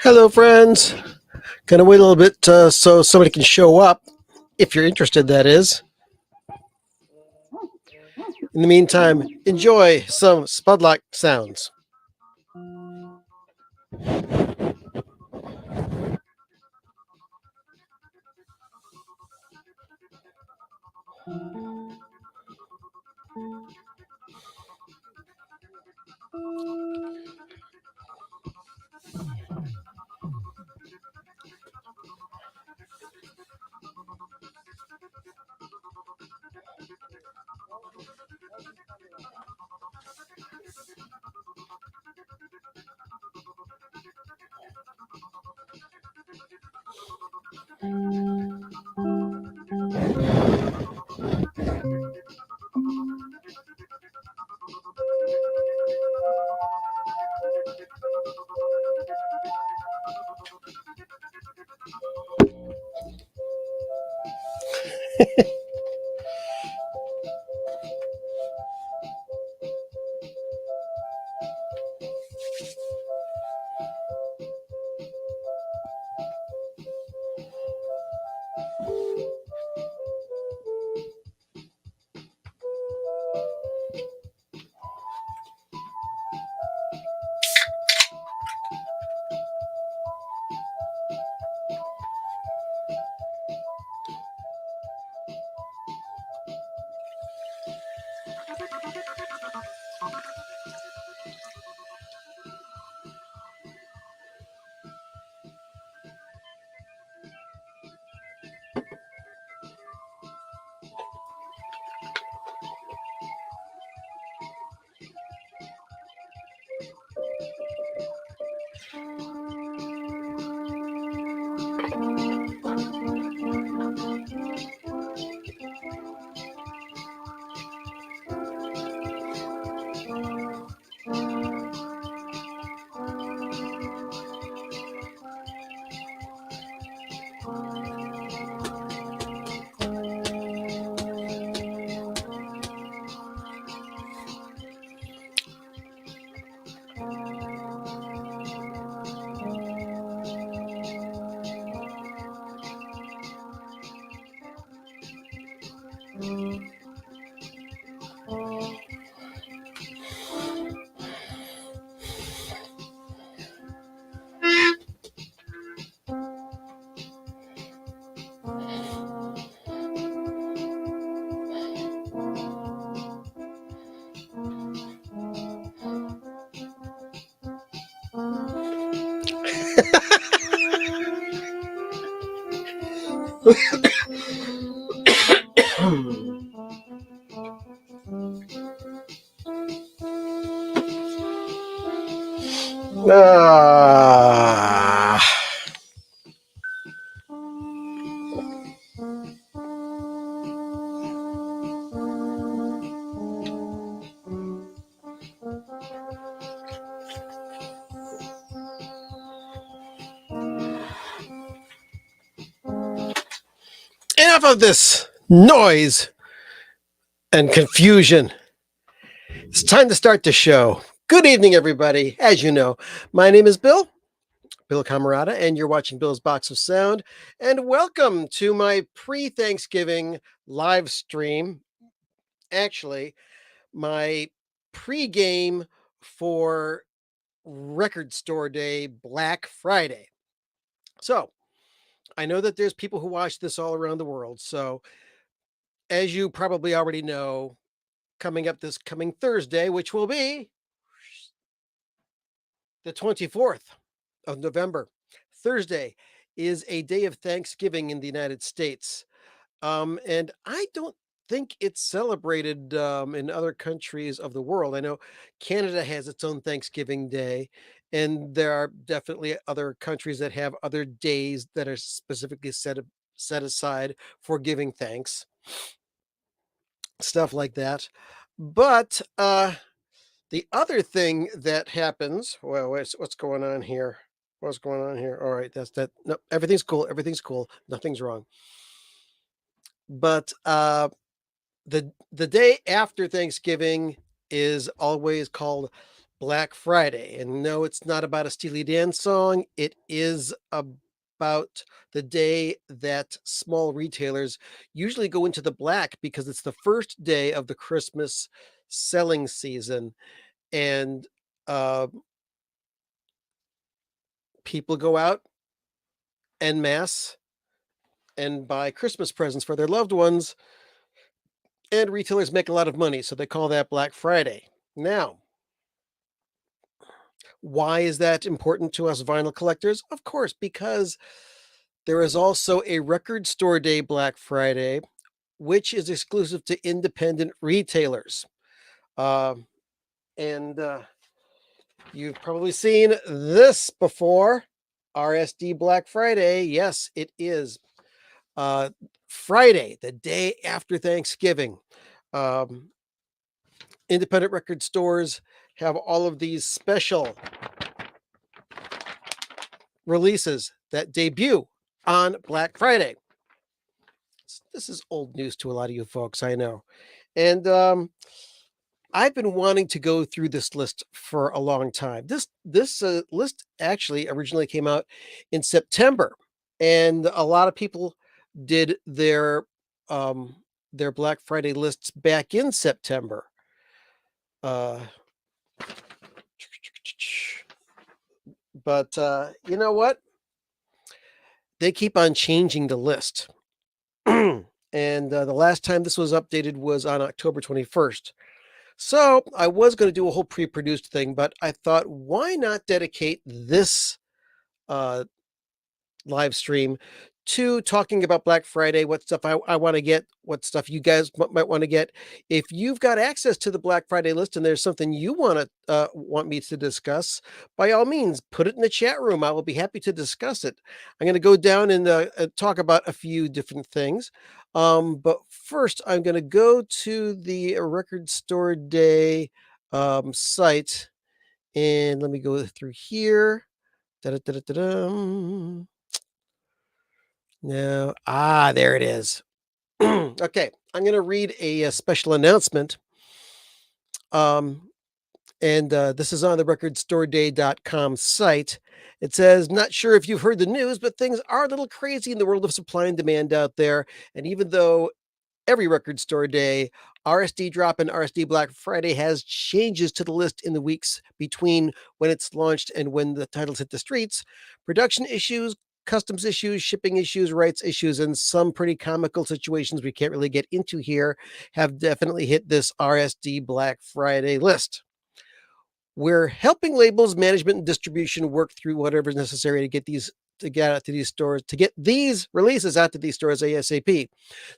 Hello, friends. Gonna wait a little bit so somebody can show up, if you're interested, that is. In the meantime, enjoy some Spudlock sounds. Ah. Enough of this noise and confusion. It's time to start the show. Good evening, everybody. As you know, my name is Bill Camarada, and you're watching Bill's Box of Sound. And welcome to my pre-Thanksgiving live stream. Actually, my pre-game for Record Store Day Black Friday. So, I know that there's people who watch this all around the world. So, as you probably already know, coming up this coming Thursday, which will be the 24th of November, Thursday, is a day of Thanksgiving in the United States. And I don't think it's celebrated in other countries of the world. I know Canada has its own Thanksgiving Day, and there are definitely other countries that have other days that are specifically set aside for giving thanks, stuff like that. But the other thing that happens, well, what's going on here? What's going on here? All right, that's that. No, everything's cool. Everything's cool. Nothing's wrong. But the day after Thanksgiving is always called Black Friday. And no, it's not about a Steely Dan song. It is about the day that small retailers usually go into the black because it's the first day of the Christmas selling season. And uh, people go out en masse and buy Christmas presents for their loved ones, and retailers make a lot of money. So they call that Black Friday. Now, why is that important to us vinyl collectors? Of course, because there is also a record store day Black Friday, which is exclusive to independent retailers. Um, and You've probably seen this before. RSD Black Friday. Yes, it is uh, Friday, the day after Thanksgiving. Um, Independent record stores have all of these special releases that debut on Black Friday. This is old news to a lot of you folks, I know. And I've been wanting to go through this list for a long time. This list actually originally came out in September, and a lot of people did their Black Friday lists back in September. Uh, but you know what? They keep on changing the list. And the last time this was updated was on October 21st. So I was going to do a whole pre-produced thing, but I thought, why not dedicate this uh, live stream to talking about Black Friday, what stuff I want to get, what stuff you guys might want to get. If you've got access to the Black Friday list and there's something you want me to discuss, by all means, put it in the chat room. I will be happy to discuss it. I'm going to go down and talk about a few different things. But first, I'm going to go to the Record Store Day site, and let me go through here. Da-da-da-da-da-dum. No. There it is. Okay, I'm going to read a special announcement. And This is on the recordstoreday.com site. It says, not sure if you've heard the news, but things are a little crazy in the world of supply and demand out there. And even though every record store day, RSD Drop and RSD Black Friday has changes to the list in the weeks between when it's launched and when the titles hit the streets. Production issues, customs issues, shipping issues, rights issues, and some pretty comical situations we can't really get into here have definitely hit this RSD Black Friday list. We're helping labels, management, and distribution work through whatever is necessary to get out to these stores, to get these releases out to these stores ASAP.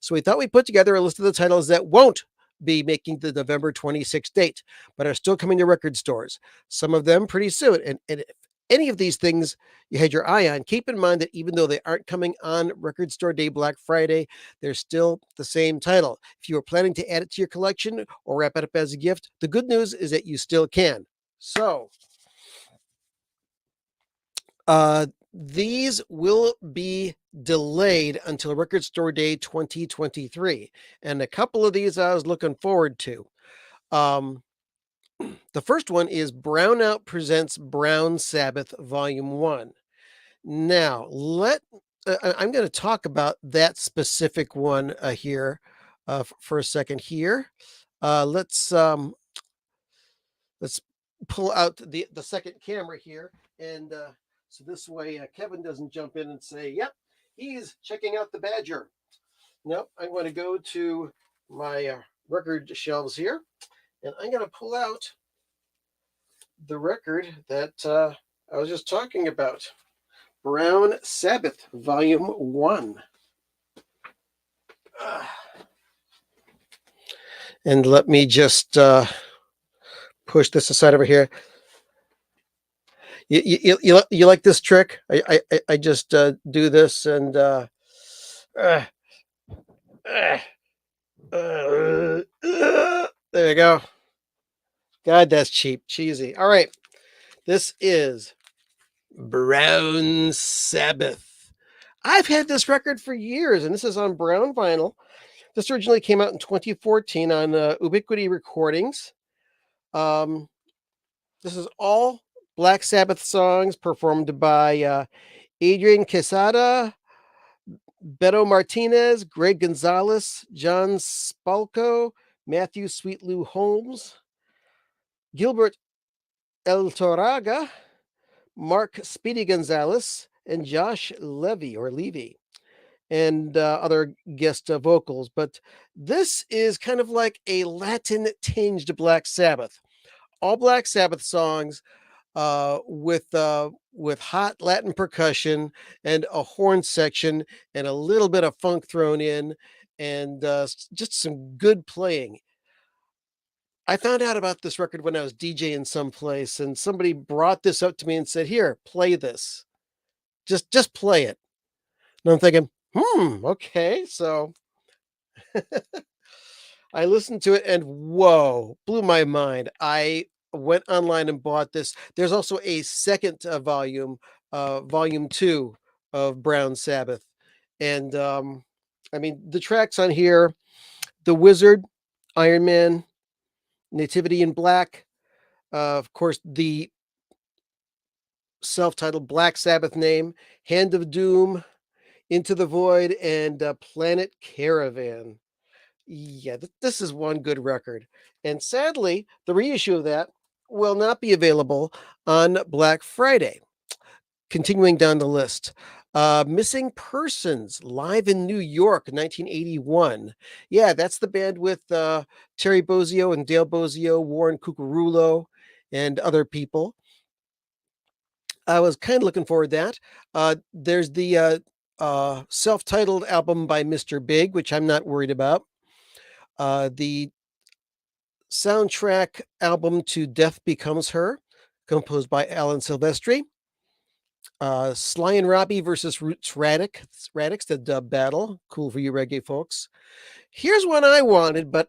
So we thought we'd put together a list of the titles that won't be making the November 26th date, but are still coming to record stores. Some of them pretty soon. And if any of these things you had your eye on, keep in mind that even though they aren't coming on Record Store Day Black Friday, they're still the same title. If you are planning to add it to your collection or wrap it up as a gift, the good news is that you still can. So, these will be delayed until Record Store Day 2023. And a couple of these I was looking forward to. The first one is Brownout Presents Brown Sabbath Volume 1. Now, I'm going to talk about that specific one here for a second here. Let's pull out the second camera here, and so this way Kevin doesn't jump in and say, yep, he's checking out the Badger. Nope, I'm going to go to my record shelves here, and I'm going to pull out the record that I was just talking about, Brown Sabbath Volume 1. And let me just push this aside over here. You like this trick? I just do this and there you go. God, that's cheesy. All right, this is Brown Sabbath. I've had this record for years, and this is on brown vinyl. This originally came out in 2014 on Ubiquity Recordings. Um, this is all Black Sabbath songs performed by Adrian Quesada, Beto Martinez, Greg Gonzalez, John Spalco, Matthew Sweetlou Holmes, Gilbert El Toraga, Mark Speedy Gonzalez, and Josh Levy, and other guest vocals. But this is kind of like a Latin tinged Black Sabbath. All Black Sabbath songs with hot Latin percussion and a horn section and a little bit of funk thrown in, and just some good playing. I found out about this record when I was DJing someplace, and somebody brought this up to me and said, "Here, play this. Just play it." And I'm thinking, okay. So I listened to it and whoa, blew my mind. I went online and bought this. There's also a second volume, volume two of Brown Sabbath. And I mean, the tracks on here: The Wizard, Iron Man, Nativity in Black, of course, the self titled Black Sabbath name, Hand of Doom, Into the Void, and Planet Caravan. Yeah, this is one good record. And sadly, the reissue of that will not be available on Black Friday. Continuing down the list, Missing Persons, live in New York, 1981. Yeah, that's the band with Terry Bozzio and Dale Bozzio, Warren Cucurulo, and other people. I was kind of looking forward to that. There's the self-titled album by Mr. Big, which I'm not worried about. The soundtrack album to Death Becomes Her, composed by Alan Silvestri. Sly and Robbie versus Roots Radix, the dub battle. Cool for you reggae folks. Here's one I wanted, but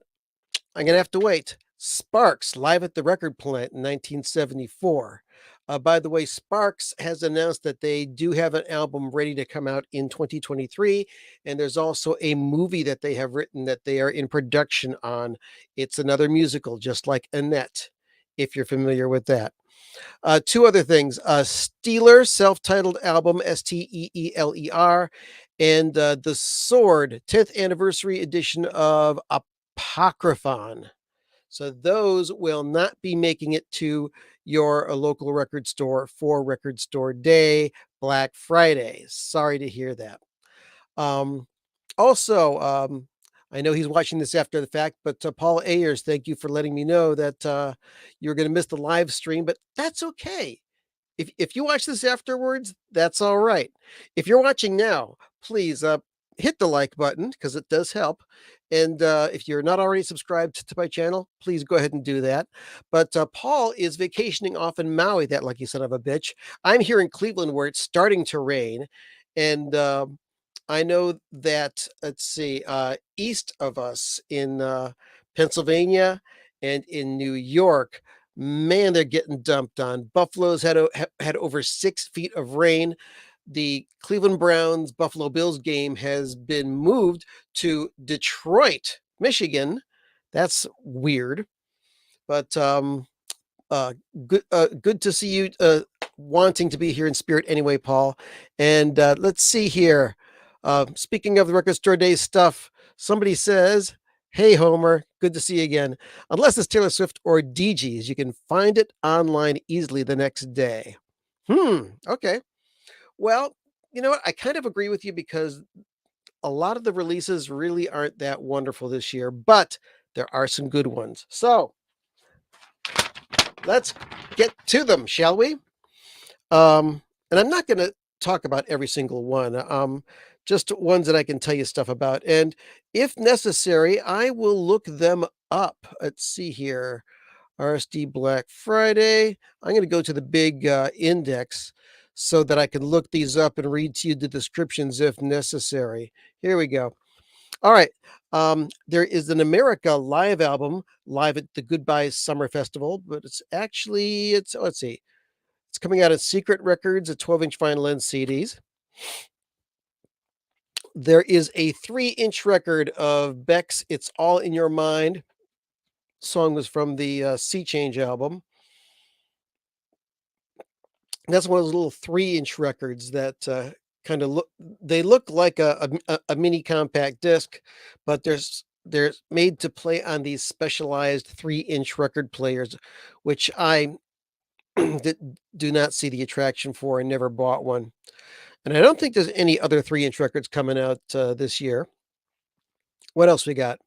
I'm going to have to wait. Sparks, live at the record plant in 1974. By the way, Sparks has announced that they do have an album ready to come out in 2023. And there's also a movie that they have written that they are in production on. It's another musical, just like Annette, if you're familiar with that. Two other things: Steeler, self-titled album, Steeler, and The Sword, 10th anniversary edition of Apocryphon. So those will not be making it to your local record store for Record Store Day, Black Friday. Sorry to hear that. Um, also, I know he's watching this after the fact, but Paul Ayers, thank you for letting me know that you're going to miss the live stream, but that's okay. If you watch this afterwards, that's all right. If you're watching now, please hit the like button because it does help. And if you're not already subscribed to my channel, please go ahead and do that. But Paul is vacationing off in Maui, that lucky son of a bitch. I'm here in Cleveland where it's starting to rain. And I know that, let's see, east of us in Pennsylvania and in New York, man, they're getting dumped on. Buffalo's had over 6 feet of rain. The Cleveland Browns Buffalo Bills game has been moved to Detroit, Michigan. That's weird, but good to see you wanting to be here in spirit anyway, Paul. And let's see here. Speaking of the Record Store Day stuff, somebody says, "Hey Homer, good to see you again. Unless it's Taylor Swift or DGs, you can find it online easily the next day." Okay. Well, you know what? I kind of agree with you because a lot of the releases really aren't that wonderful this year, but there are some good ones. So let's get to them, shall we? And I'm not going to talk about every single one, just ones that I can tell you stuff about. And if necessary, I will look them up. Let's see here. RSD Black Friday. I'm going to go to the big index so that I can look these up and read to you the descriptions if necessary. Here we go. All right. There is an America live album live at the Goodbye Summer Festival, but let's see. It's coming out at Secret Records, a 12-inch vinyl and CDs. there is a 3-inch record of Beck's "It's All in Your Mind." Song was from the Sea Change album. That's one of those little 3-inch records that kind of look like a mini compact disc, but they're made to play on these specialized 3-inch record players, which I do not see the attraction for and never bought one. And I don't think there's any other 3-inch records coming out this year. What else we got?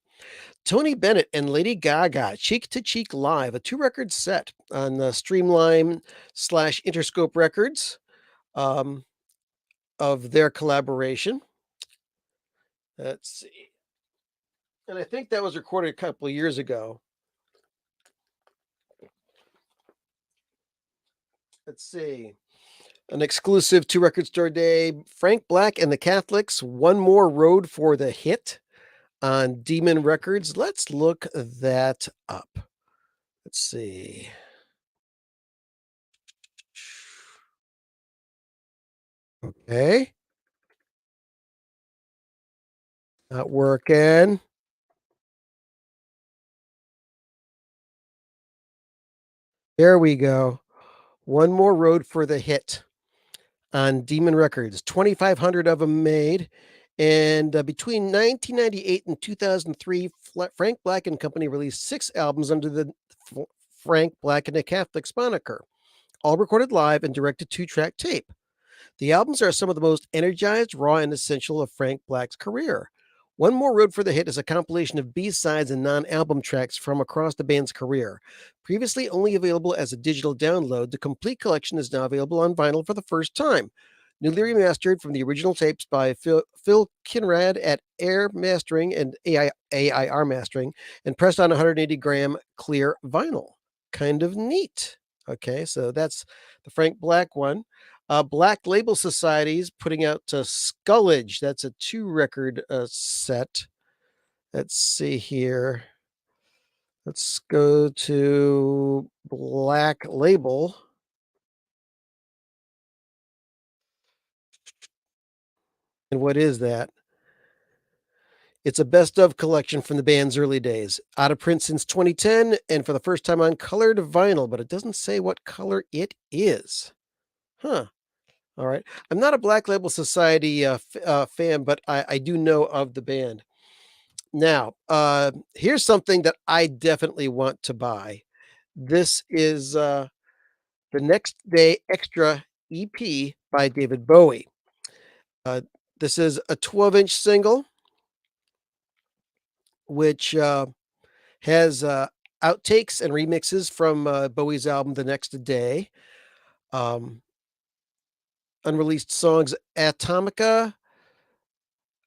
Tony Bennett and Lady Gaga, Cheek to Cheek Live, a 2-record set on Streamline/Interscope Records, um, of their collaboration. Let's see. And I think that was recorded a couple of years ago. Let's see. An exclusive 2-record store day. Frank Black and the Catholics, One More Road for the Hit on Demon Records. Let's look that up. Let's see. Okay. Not working. There we go. One More Road for the Hit on Demon Records. 2,500 of them made. And between 1998 and 2003, Frank Black and Company released 6 albums under the Frank Black and the Catholics moniker, all recorded live and directed 2-track tape. The albums are some of the most energized, raw, and essential of Frank Black's career. One More Road for the Hit is a compilation of B-sides and non-album tracks from across the band's career. Previously only available as a digital download, the complete collection is now available on vinyl for the first time. Newly remastered from the original tapes by Phil Kinrad at Air Mastering and AIR Mastering, and pressed on 180-gram clear vinyl. Kind of neat. Okay, so that's the Frank Black one. Black Label Society's putting out Scullage. That's a 2-record set. Let's see here. Let's go to Black Label. And what is that? It's a best of collection from the band's early days. Out of print since 2010 and for the first time on colored vinyl, but it doesn't say what color it is. Huh. All right. I'm not a Black Label Society fan, but I do know of the band. Now, here's something that I definitely want to buy. This is the Next Day Extra EP by David Bowie. Uh, this is a 12-inch single, which has outtakes and remixes from Bowie's album The Next Day. Um, Unreleased songs Atomica,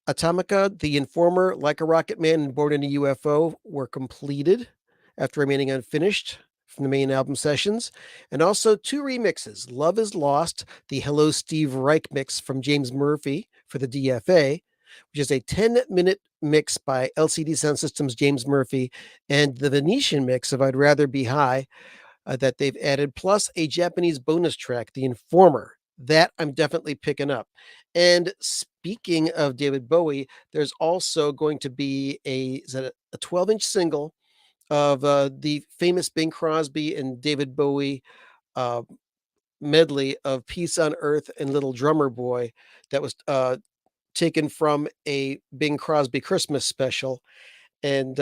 The Informer, Like a Rocket Man, and Born in a UFO were completed after remaining unfinished from the main album sessions. And also 2 remixes, Love is Lost, the Hello Steve Reich mix from James Murphy for the DFA, which is a 10-minute mix by LCD Sound System's James Murphy, and the Venetian mix of I'd Rather Be High that they've added, plus a Japanese bonus track, The Informer. That I'm definitely picking up. And speaking of David Bowie, there's also going to be a 12-inch single of the famous Bing Crosby and David Bowie uh, medley of Peace on Earth and Little Drummer Boy that was taken from a Bing Crosby Christmas special. And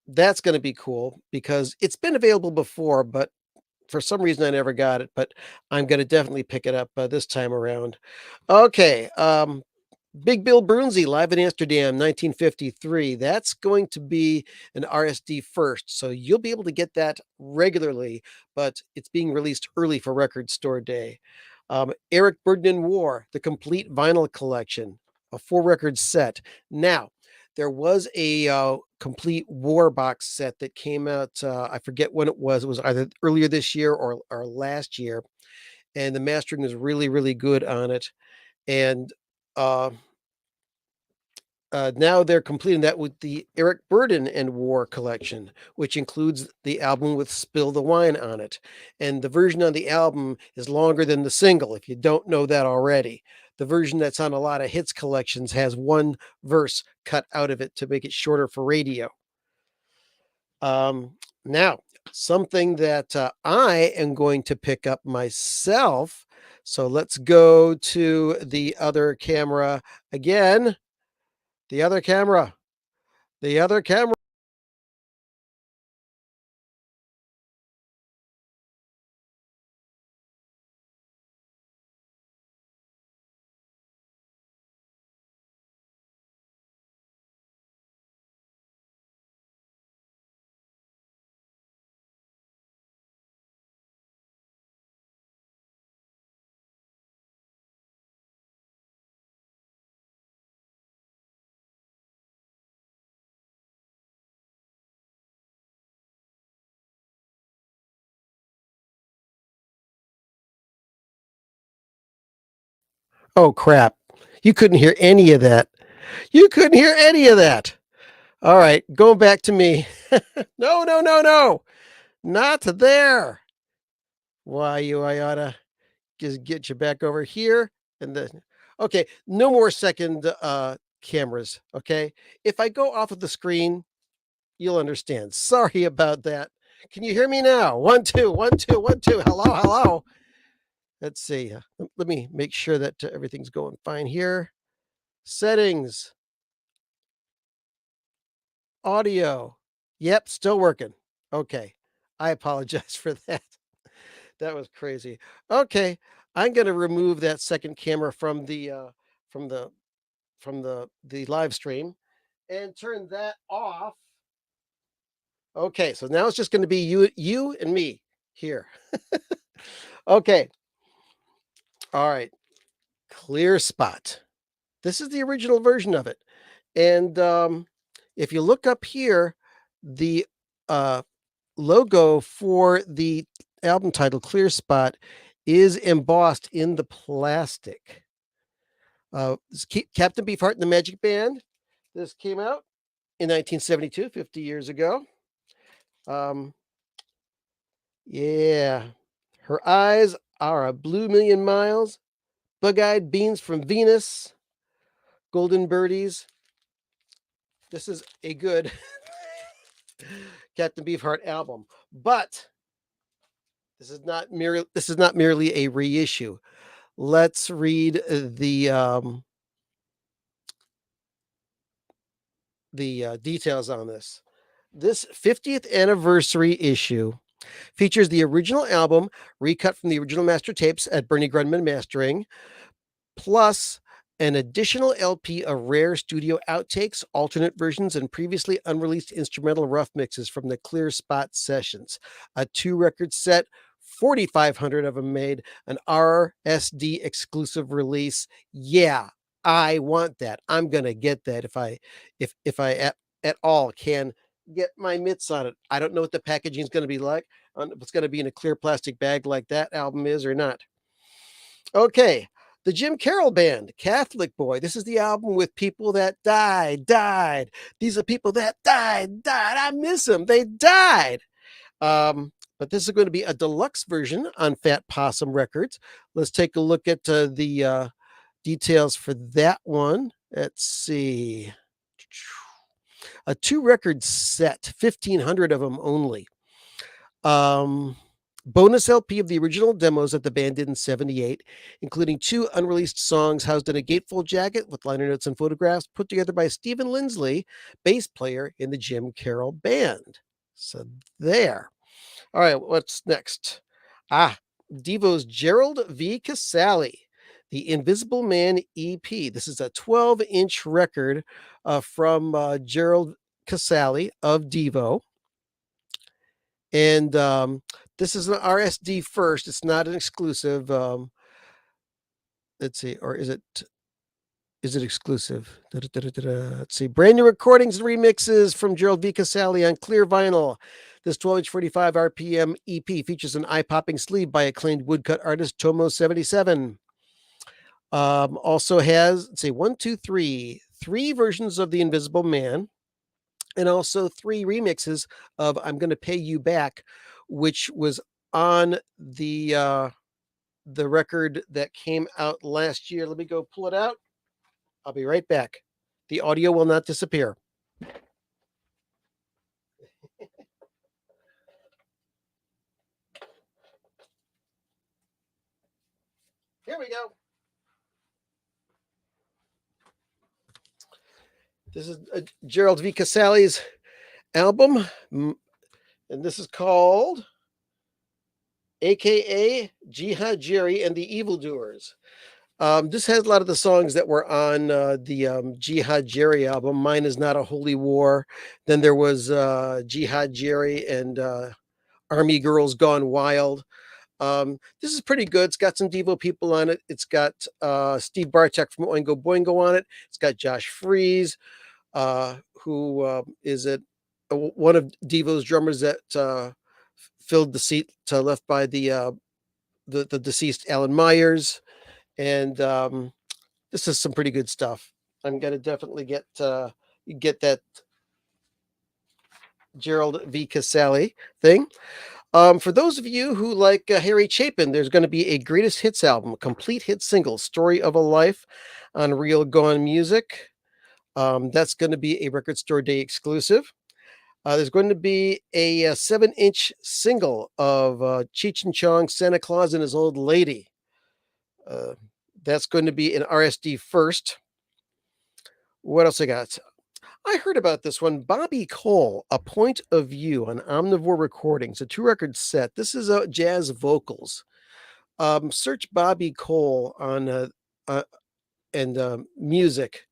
that's going to be cool because it's been available before, but for some reason I never got it, but I'm going to definitely pick it up this time around. Okay. Big Bill Broonzy live in Amsterdam, 1953. That's going to be an RSD first, so you'll be able to get that regularly, but it's being released early for Record Store Day. Eric Burdon in War, the complete vinyl collection, a 4-record set. Now, there was a complete War box set that came out. I forget when it was. It was either earlier this year or last year, and the mastering was really, really good on it. And uh, now they're completing that with the Eric Burdon and War collection, which includes the album with Spill the Wine on it. And the version on the album is longer than the single, if you don't know that already. The version that's on a lot of hits collections has one verse cut out of it to make it shorter for radio. Now, something that I am going to pick up myself. So let's go to the other camera again. The other camera. The other camera. Oh, crap. You couldn't hear any of that. You couldn't hear any of that. All right, going back to me. No, no, no, no. Not there. Why, I ought to just get you back over here. And then, okay, no more second cameras. Okay. If I go off of the screen, you'll understand. Sorry about that. Can you hear me now? 1, 2, 1, 2, 1, 2. Hello, hello. Let's see. Let me make sure that everything's going fine here. Settings, audio. Yep, still working. Okay. I apologize for that. That was crazy. Okay. I'm going to remove that second camera from the from the live stream and turn that off. Okay, so now it's just going to be you and me here. Okay. All right. Clear Spot. This is the original version of it. And if you look up here, the uh, logo for the album title, Clear Spot, is embossed in the plastic. Captain Beefheart and the Magic Band. This came out in 1972, 50 years ago. Um, yeah. Her eyes are a blue million miles. Bug-eyed beans from Venus. Golden birdies. This is a good Captain Beefheart album, but this is not merely a reissue. Let's read the details on this. This 50th anniversary issue features the original album recut from the original master tapes at Bernie Grundman Mastering, plus an additional LP of rare studio outtakes, alternate versions, and previously unreleased instrumental rough mixes from the Clear Spot sessions. A 2-record set, 4,500 of them made, an RSD exclusive release. Yeah, I want that. I'm gonna get that if I at all can get my mitts on it. I don't know what the packaging is going to be like. I don't know if it's going to be in a clear plastic bag like that album is or not. Okay. The Jim Carroll Band, Catholic Boy. This is the album with people that died. These are people that died. I miss them. They died. But this is going to be a deluxe version on Fat Possum Records. Let's take a look at the details for that one. Let's see. A 2-record set, 1,500 of them only. Bonus LP of the original demos that the band did in 78, including 2 unreleased songs housed in a gatefold jacket with liner notes and photographs put together by Stephen Lindsley, bass player in the Jim Carroll Band. So there. All right, what's next? Devo's Gerald V. Casale, the Invisible Man EP. This is a 12-inch record from Gerald Casale of Devo. And this is an RSD first. It's not an exclusive. Let's see, or is it exclusive? Let's see. Brand new recordings and remixes from Gerald V. Casale on clear vinyl. This 12-inch 45 RPM EP features an eye-popping sleeve by acclaimed woodcut artist Tomo77. Also has, let's see, 1, 2, 3 versions of The Invisible Man, and also 3 remixes of I'm Gonna Pay You Back, which was on the the record that came out last year. Let me go pull it out. I'll be right back. The audio will not disappear. Here we go. This is Gerald V. Casale's album, and this is called AKA Jihad Jerry and the Evildoers. This has a lot of the songs that were on the Jihad Jerry album. Mine is Not a Holy War. Then there was Jihad Jerry and Army Girls Gone Wild. This is pretty good. It's got some Devo people on it. It's got Steve Bartek from Oingo Boingo on it. It's got Josh Freese, who is one of Devo's drummers that filled the seat left by the deceased Alan Myers. And this is some pretty good stuff. I'm gonna definitely get that Gerald V. Casale thing. For those of you who like Harry Chapin, there's going to be a greatest hits album, a complete hit single, Story of a Life, on Real Gone Music. That's going to be a Record Store Day exclusive. There's going to be a 7-inch single of Cheech and Chong, Santa Claus and His Old Lady. That's going to be an RSD first. What else I got? I heard about this one. Bobby Cole, A Point of View on Omnivore Recordings, a 2-record set. This is jazz vocals. Search Bobby Cole on and music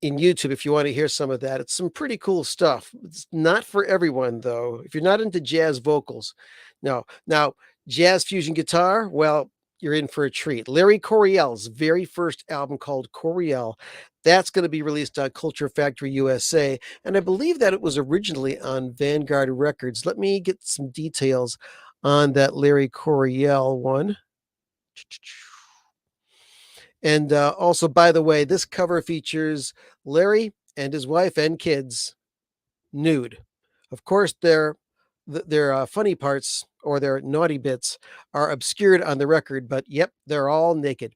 in YouTube if you want to hear some of that. It's some pretty cool stuff. It's not for everyone, though. If you're not into jazz vocals, no. Now, jazz fusion guitar, well, you're in for a treat. Larry Coryell's very first album called Coryell, that's going to be released on Culture Factory USA, and I believe that it was originally on Vanguard Records. Let me get some details on that Larry Coryell one. And also, by the way, this cover features Larry and his wife and kids nude. Of course, their funny parts or their naughty bits are obscured on the record, but yep, they're all naked.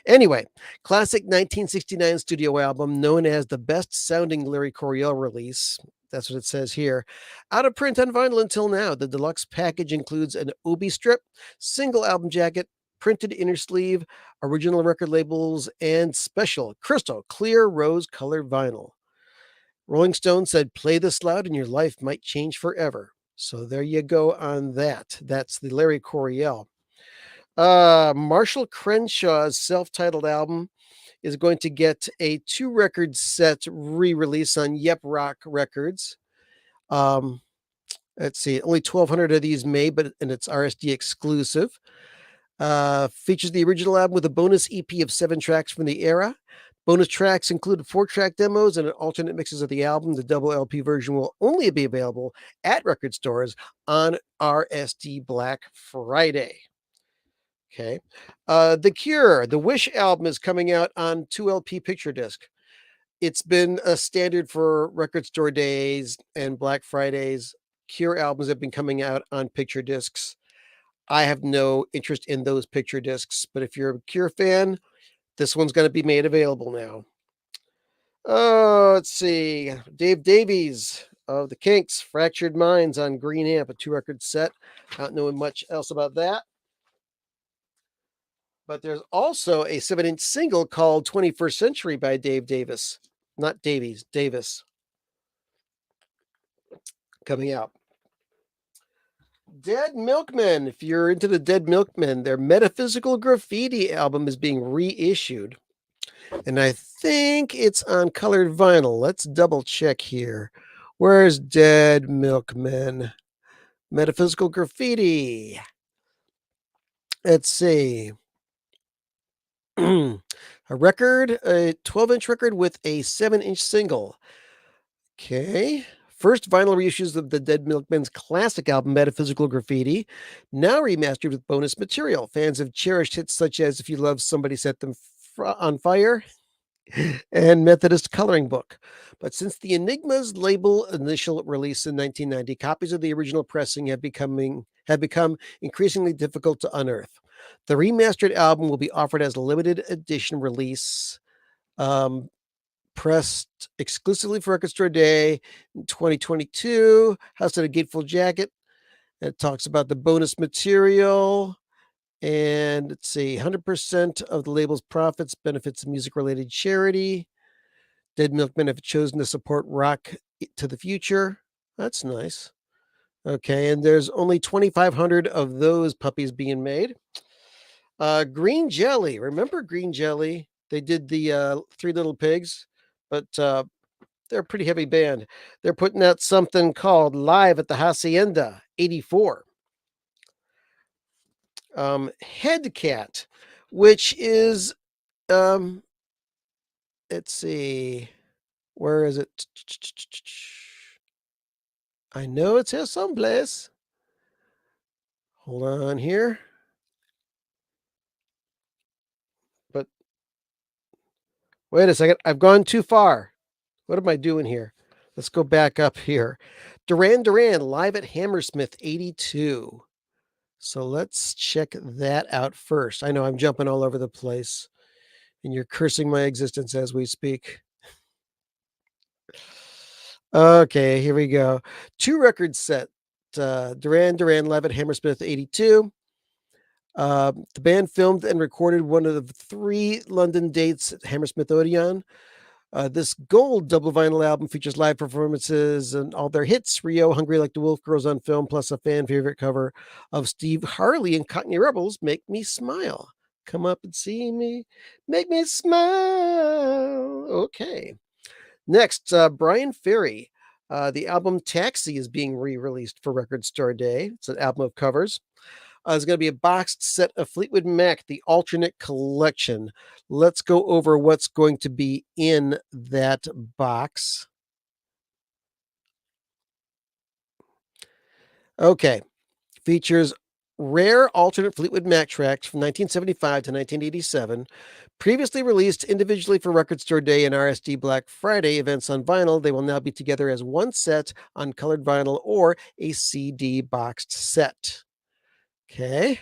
Anyway, classic 1969 studio album known as the best sounding Larry Coryell release. That's what it says here. Out of print on vinyl until now. The deluxe package includes an Obi strip, single album jacket, printed inner sleeve, original record labels, and special crystal clear rose colored vinyl. Rolling Stone said, "Play this loud and your life might change forever." So there you go on that. That's the Larry Coryell. Marshall Crenshaw's self-titled album is going to get a 2-record set re-release on Yep Rock Records. Let's see, only 1,200 of these made, and it's RSD exclusive. Features the original album with a bonus EP of 7 tracks from the era. Bonus tracks include 4-track demos and alternate mixes of the album. The double LP version will only be available at record stores on RSD Black Friday. Okay. The Cure, the Wish album is coming out on 2LP picture disc. It's been a standard for record store days and Black Fridays. Cure albums have been coming out on picture discs. I have no interest in those picture discs, but if you're a Cure fan, this one's going to be made available now. Oh, let's see. Dave Davies of the Kinks, Fractured Minds on Green Amp, a 2-record set. Not knowing much else about that. But there's also a 7-inch single called 21st Century by Dave Davis. Not Davies, Davis. Coming out. Dead Milkmen. If you're into the Dead Milkmen, their Metaphysical Graffiti album is being reissued. And I think it's on colored vinyl. Let's double check here. Where's Dead Milkmen? Metaphysical Graffiti. Let's see. A 12-inch record with a 7-inch single. Okay. First vinyl reissues of the Dead Milkmen's classic album, Metaphysical Graffiti, now remastered with bonus material. Fans have cherished hits such as If You Love Somebody, Set Them on Fire and Methodist Coloring Book. But since the Enigma's label initial release in 1990, copies of the original pressing have become increasingly difficult to unearth. The remastered album will be offered as a limited edition release, um, pressed exclusively for Record Store Day in 2022. House in a Gatefold Jacket. It talks about the bonus material. And let's see, 100% of the label's profits benefits a music-related charity. Dead Milkmen have chosen to support rock to the future. That's nice. Okay, and there's only 2,500 of those puppies being made. Green Jelly. Remember Green Jelly? They did the Three Little Pigs, but they're a pretty heavy band. They're putting out something called Live at the Hacienda 84. Headcat, which is, um, let's see, where is it? I know it's here someplace. Hold on here. But wait a second. I've gone too far. What am I doing here? Let's go back up here. Duran Duran live at Hammersmith 82. So let's check that out first. I know I'm jumping all over the place and you're cursing my existence as we speak. Okay, here we go. 2 record set. Duran Duran live at Hammersmith 82. The band filmed and recorded one of the 3 London dates at Hammersmith Odeon. This gold double vinyl album features live performances and all their hits: Rio, Hungry Like the Wolf, Girls on Film, plus a fan favorite cover of Steve Harley and Cockney Rebels, Make Me Smile. Come up and see me, make me smile. Okay. Next, Brian Ferry. The album Taxi is being re-released for Record Store Day. It's an album of covers. There's going to be a boxed set of Fleetwood Mac, the alternate collection. Let's go over what's going to be in that box. Okay. Features rare alternate Fleetwood Mac tracks from 1975 to 1987, previously released individually for Record Store Day and RSD Black Friday events on vinyl. They will now be together as one set on colored vinyl or a CD boxed set. Okay.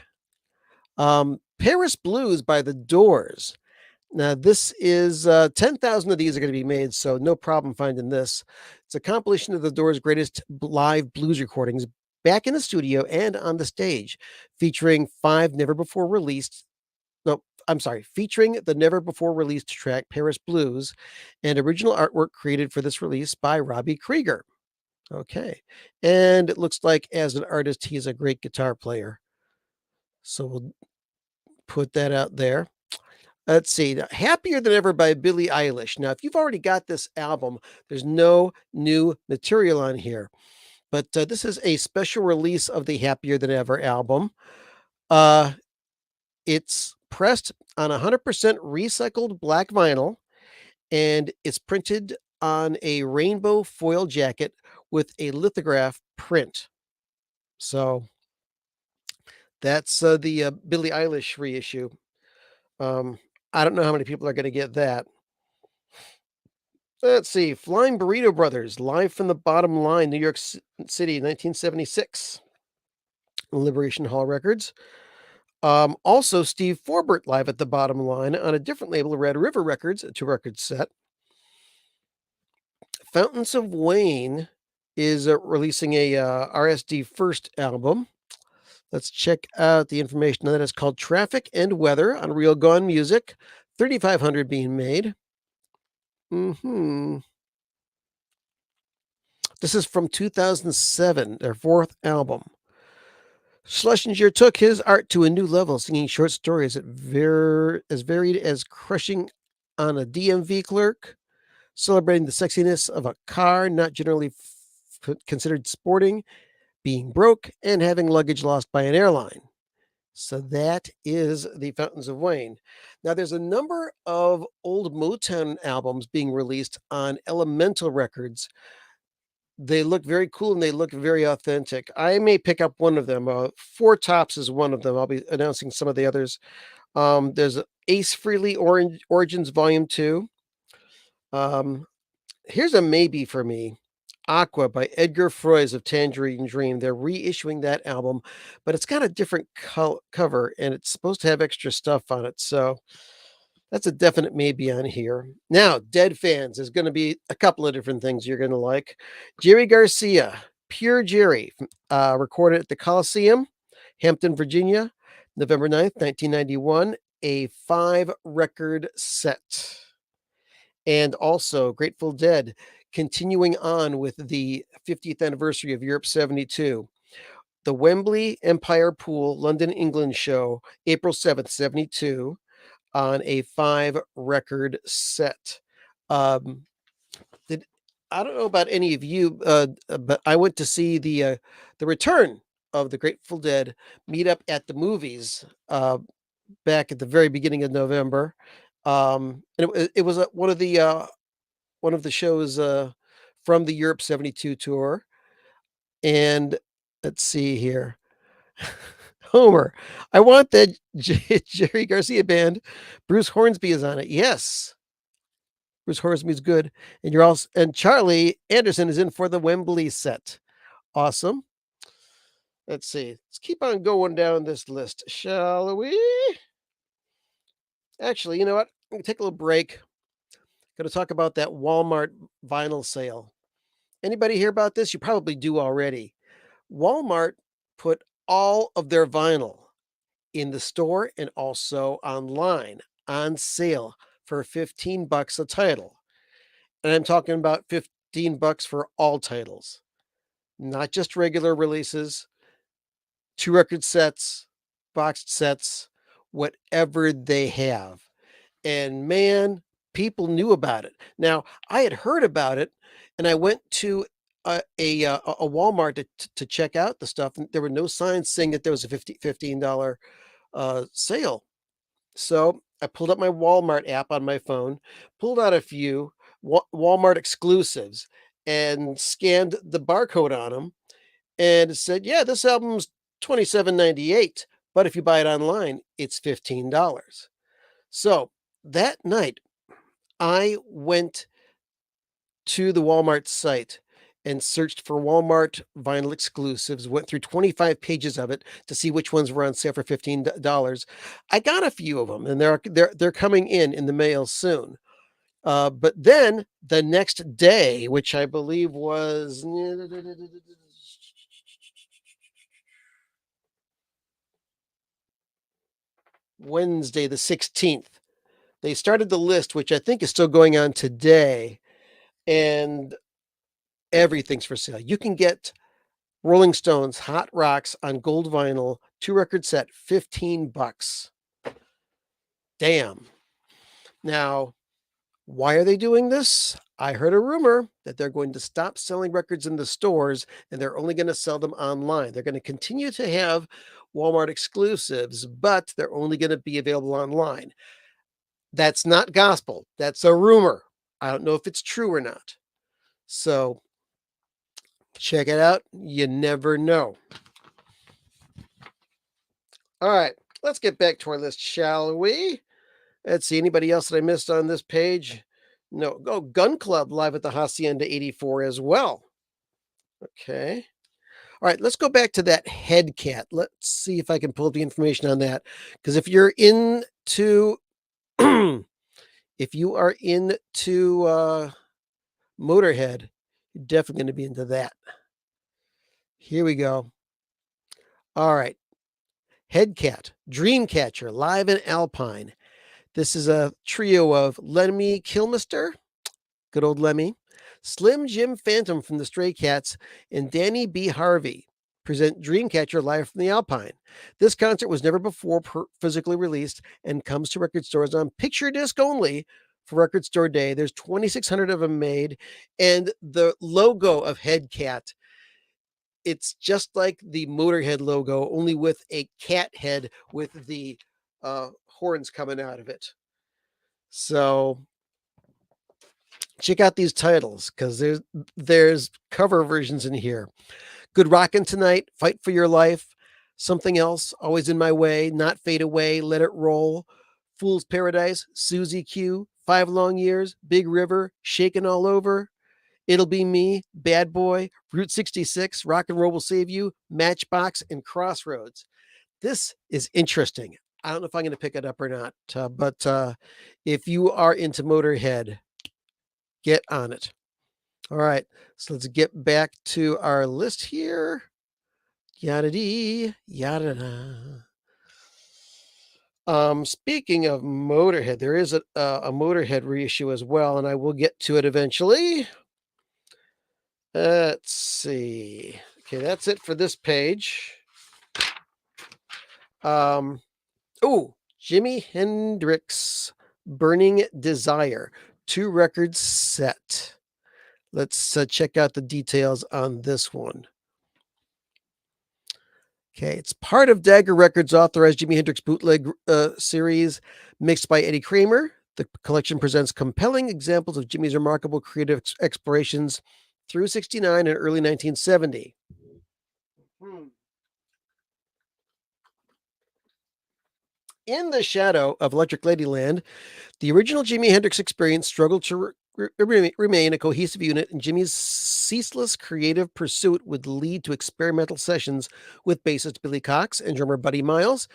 Paris Blues by The Doors. Now, this is 10,000 of these are going to be made, so no problem finding this. It's a compilation of The Doors' greatest live blues recordings back in the studio and on the stage, featuring 5 never before released. No, I'm sorry, featuring the never before released track Paris Blues and original artwork created for this release by Robbie Krieger. Okay. And it looks like as an artist, he's a great guitar player. So we'll put that out there. Let's see. Happier Than Ever by Billie Eilish. Now, if you've already got this album, there's no new material on here. But this is a special release of the Happier Than Ever album. It's pressed on 100% recycled black vinyl, and it's printed on a rainbow foil jacket with a lithograph print. So that's the Billie Eilish reissue. I don't know how many people are going to get that. Let's see. Flying Burrito Brothers, live from the bottom line, New York City, 1976. Liberation Hall Records. Also, Steve Forbert live at the bottom line on a different label, Red River Records, a 2-record set. Fountains of Wayne is releasing a RSD first album. Let's check out the information on that. It's called Traffic and Weather on Real Gone Music. 3,500 being made. This is from 2007, their 4th album. Schlesinger took his art to a new level, singing short stories as varied as Crushing on a DMV Clerk, celebrating the sexiness of a car not generally considered sporting, being broke, and having luggage lost by an airline. So that is the Fountains of Wayne. Now, there's a number of old Motown albums being released on Elemental Records. They look very cool and they look very authentic. I may pick up one of them. Four Tops is one of them. I'll be announcing some of the others. There's Ace Frehley Origins Volume 2. Here's a maybe for me. Aqua by Edgar Froese of Tangerine Dream. They're reissuing that album, but it's got a different cover and it's supposed to have extra stuff on it. So that's a definite maybe on here. Now, Dead fans, there's going to be a couple of different things you're going to like. Jerry Garcia, Pure Jerry, recorded at the Coliseum, Hampton, Virginia, November 9th, 1991, a 5-record set. And also Grateful Dead, continuing on with the 50th anniversary of Europe 72. The Wembley Empire Pool, London, England show, April 7th, 72, on a 5-record set. Um, did I don't know about any of you, but I went to see the return of the Grateful Dead meet up at the movies back at the very beginning of November. And it was one of the shows from the Europe 72 tour. And let's see here. Homer, I want that Jerry Garcia band. Bruce Hornsby is on it. Yes, Bruce Hornsby's good. And you're also and Charlie Anderson is in for the Wembley set. Awesome. Let's see. Let's keep on going down this list, shall we? Actually, you know what? I'm gonna take a little break. Gonna talk about that Walmart vinyl sale. Anybody hear about this? You probably do already. Walmart put all of their vinyl in the store and also online on sale for $15 a title. And I'm talking about $15 for all titles, not just regular releases, 2-record sets, boxed sets, whatever they have. And man, people knew about it. Now, I had heard about it and I went to a Walmart to check out the stuff, and there were no signs saying that there was a $15 sale. So I pulled up my Walmart app on my phone, pulled out a few Walmart exclusives, and scanned the barcode on them, and it said, "Yeah, this album's 27.98, but if you buy it online, it's $15." So that night, I went to the Walmart site and searched for Walmart vinyl exclusives, went through 25 pages of it to see which ones were on sale for $15. I got a few of them and they're coming in the mail soon. But then the next day, which I believe was Wednesday the 16th, they started the list, which I think is still going on today, and everything's for sale. You can get Rolling Stones Hot Rocks on gold vinyl, 2-record set, $15. Damn. Now, why are they doing this? I heard a rumor that they're going to stop selling records in the stores and they're only going to sell them online. They're going to continue to have Walmart exclusives, but they're only going to be available online. That's not gospel. That's a rumor. I don't know if it's true or not. So check it out. You never know. All right, let's get back to our list, shall we? Let's see, anybody else that I missed on this page? No. Oh, Gun Club live at the Hacienda 84 as well. Okay. All right, let's go back to that head cat. Let's see if I can pull up the information on that. Because if you're into if you are into Motorhead, you're definitely going to be into that. Here we go. All right. Headcat, Dreamcatcher, live in Alpine. This is a trio of Lemmy Kilmister, good old Lemmy, Slim Jim Phantom from the Stray Cats, and Danny B. Harvey present Dreamcatcher live from the Alpine. This concert was never before physically released and comes to record stores on picture disc only for Record Store Day. There's 2,600 of them made, and the logo of Headcat, it's just like the Motorhead logo, only with a cat head with the horns coming out of it. So check out these titles because there's cover versions in here. Good Rockin' Tonight, Fight for Your Life, Something Else, Always in My Way, Not Fade Away, Let It Roll, Fool's Paradise, Susie Q, 5 Long Years, Big River, Shakin' All Over, It'll Be Me, Bad Boy, Route 66, Rock and Roll Will Save You, Matchbox, and Crossroads. This is interesting. I don't know if I'm going to pick it up or not, but if you are into Motorhead, get on it. All right, so let's get back to our list here. Yada dee, yada da. Speaking of Motorhead, there is a Motorhead reissue as well, and I will get to it eventually. Let's see. Okay, that's it for this page. Um, oh, Jimi Hendrix, Burning Desire, 2 records set. Let's check out the details on this one. Okay, it's part of Dagger Records' authorized Jimi Hendrix bootleg series, mixed by Eddie Kramer. The collection presents compelling examples of Jimmy's remarkable creative explorations through '69 and early 1970. In the shadow of Electric Ladyland, the original Jimi Hendrix experience struggled to remain a cohesive unit, and Jimmy's ceaseless creative pursuit would lead to experimental sessions with bassist Billy Cox and drummer Buddy Miles,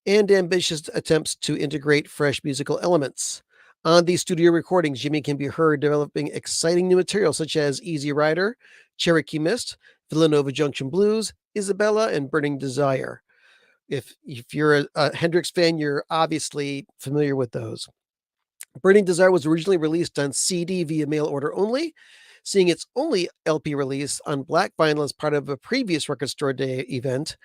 and ambitious attempts to integrate fresh musical elements. On these studio recordings, Jimmy can be heard developing exciting new material such as Easy Rider, Cherokee Mist, Villanova Junction Blues, Isabella, and Burning Desire. If you're a Hendrix fan, you're obviously familiar with those. Burning Desire was originally released on CD via mail order only, seeing its only LP release on black vinyl as part of a previous Record Store Day event.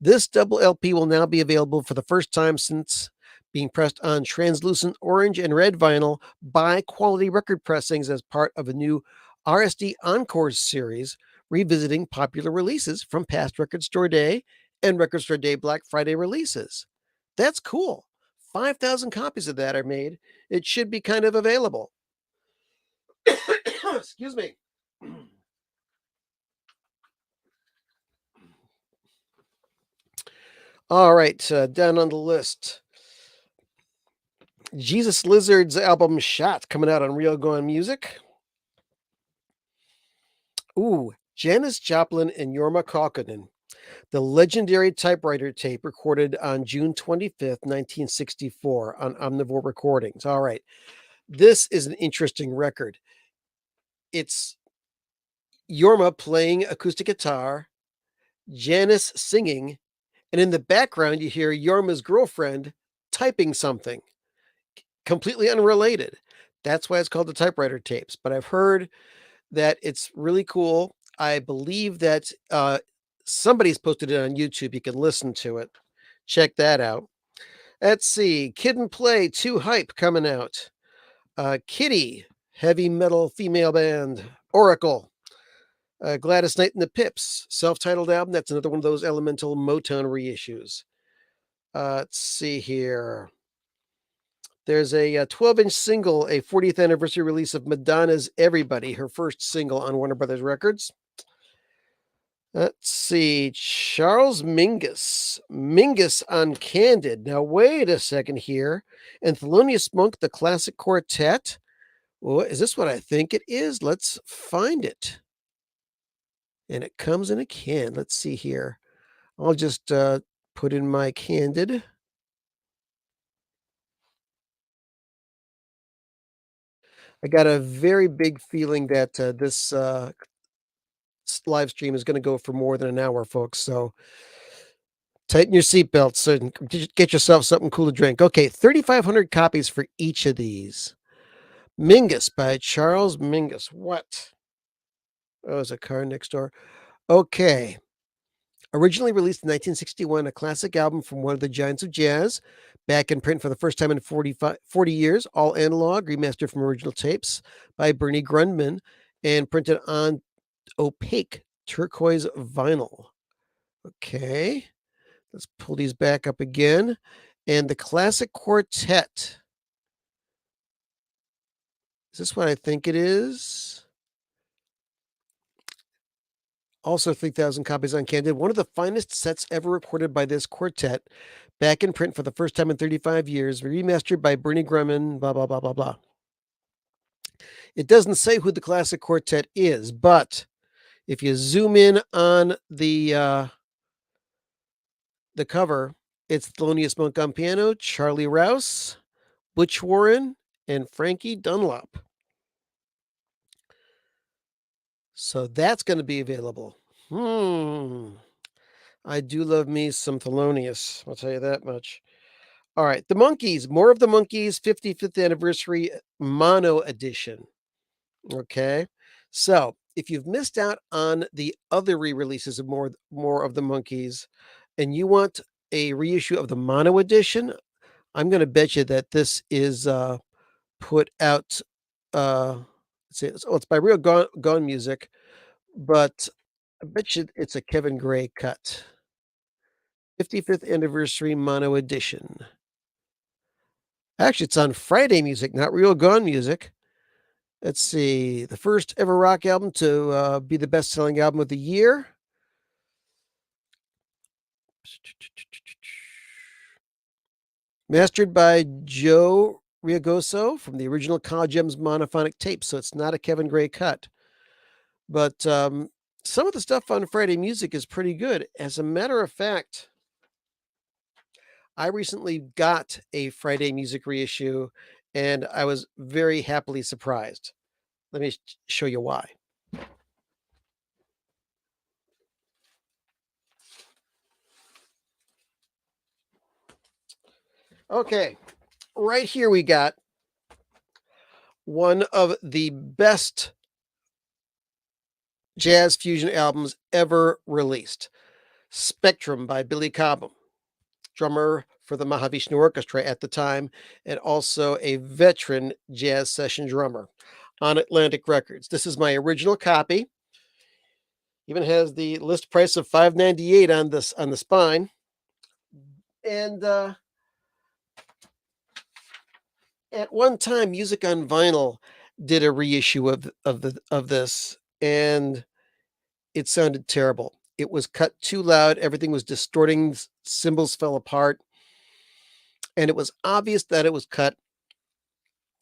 This double LP will now be available for the first time since being pressed on translucent orange and red vinyl by Quality Record Pressings as part of a new RSD Encores series, revisiting popular releases from past Record Store Day and Record Store Day Black Friday releases. That's cool. 5,000 copies of that are made. It should be kind of available. Excuse me. All right, down on the list. Jesus Lizard's album Shot coming out on Real Gone Music. Ooh, Janis Joplin and Jorma Kaukonen. The legendary typewriter tape recorded on June 25th, 1964 on Omnivore Recordings. All right. This is an interesting record. It's Jorma playing acoustic guitar, Janis singing, and in the background you hear Jorma's girlfriend typing something completely unrelated. That's why it's called the typewriter tapes. But I've heard that it's really cool. I believe that somebody's posted it on YouTube. You can listen to it. Check that out. Let's see. Kid and Play 2 Hype coming out. Kitty, heavy metal female band. Oracle. Gladys Knight and the Pips, self-titled album. That's another one of those Elemental Motown reissues. Let's see here. There's a 12-inch single, a 40th anniversary release of Madonna's Everybody, her first single on Warner Brothers Records. Let's see. Charles Mingus. Mingus on Candid. Now, wait a second here. And Thelonious Monk, the Classic Quartet. Well, is this what I think it is? Let's find it. And it comes in a can. Let's see here. I'll just put in my Candid. I got a very big feeling that this live stream is going to go for more than an hour, folks. So tighten your seatbelts and get yourself something cool to drink. Okay, 3,500 copies for each of these. Mingus by Charles Mingus. What? Oh, there's a car next door. Okay. Originally released in 1961, a classic album from one of the giants of jazz, back in print for the first time in 40 years, all analog, remastered from original tapes by Bernie Grundman, and printed on opaque turquoise vinyl. Okay, let's pull these back up again. And the Classic Quartet. Is this what I think it is? Also 3,000 copies on Candid. One of the finest sets ever recorded by this quartet, back in print for the first time in 35 years, remastered by Bernie Grumman, blah, blah, blah, blah, blah. It doesn't say who the classic quartet is, but if you zoom in on the cover, it's Thelonious Monk on piano, Charlie Rouse, Butch Warren, and Frankie Dunlop. So that's going to be available. I do love me some Thelonious. I'll tell you that much. All right, the Monkees, more of the Monkees 55th anniversary mono edition. Okay, so if you've missed out on the other re-releases of more of the Monkees, and you want a reissue of the mono edition, I'm going to bet you that this is put out. It's by Real Gone Music, but I bet you it's a Kevin Gray cut. 55th anniversary mono edition. Actually, it's on Friday Music, not Real Gone Music. Let's see. The first ever rock album to be the best selling album of the year. Mastered by Joe Riagoso from the original College Gems monophonic tape. So it's not a Kevin Gray cut. But some of the stuff on Friday Music is pretty good. As a matter of fact, I recently got a Friday Music reissue, and I was very happily surprised. Let me show you why. Okay, right here we got one of the best jazz fusion albums ever released, Spectrum by Billy Cobham, drummer for the Mahavishnu Orchestra at the time, and also a veteran jazz session drummer on Atlantic Records. This is my original copy. Even has the list price of $5.98 on the spine. And at one time, Music on Vinyl did a reissue of this, and it sounded terrible. It was cut too loud. Everything was distorting. Cymbals fell apart, and it was obvious that it was cut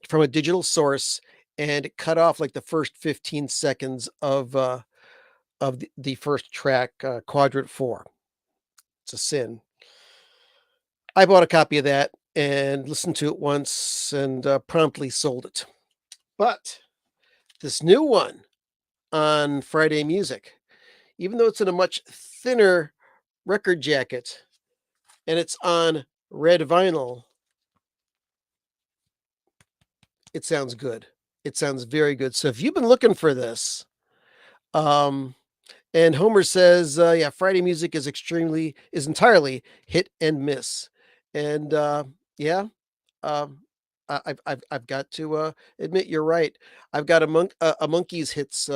from a digital source, and it cut off like the first 15 seconds of the first track, Quadrant 4. It's a sin. I bought a copy of that and listened to it once and promptly sold it. But this new one on Friday Music, even though it's in a much thinner record jacket and it's on red vinyl, it sounds good. It sounds very good. So if you've been looking for this, and Homer says, yeah, Friday Music is entirely hit and miss. And yeah, um, I've got to admit you're right. I've got a Monkees hits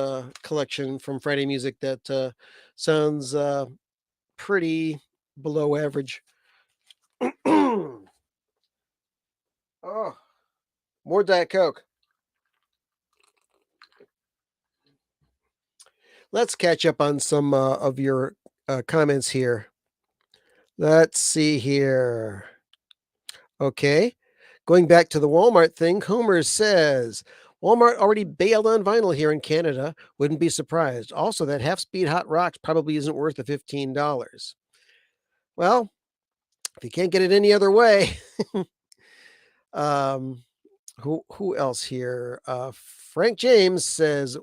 collection from Friday Music that sounds pretty below average. Oh, more Diet Coke. Let's catch up on some of your comments here. Let's see here. Okay. Going back to the Walmart thing, Homer says Walmart already bailed on vinyl here in Canada. Wouldn't be surprised. Also, that half speed hot rocks probably isn't worth the $15. Well, if you can't get it any other way, um, who else here? Frank James says,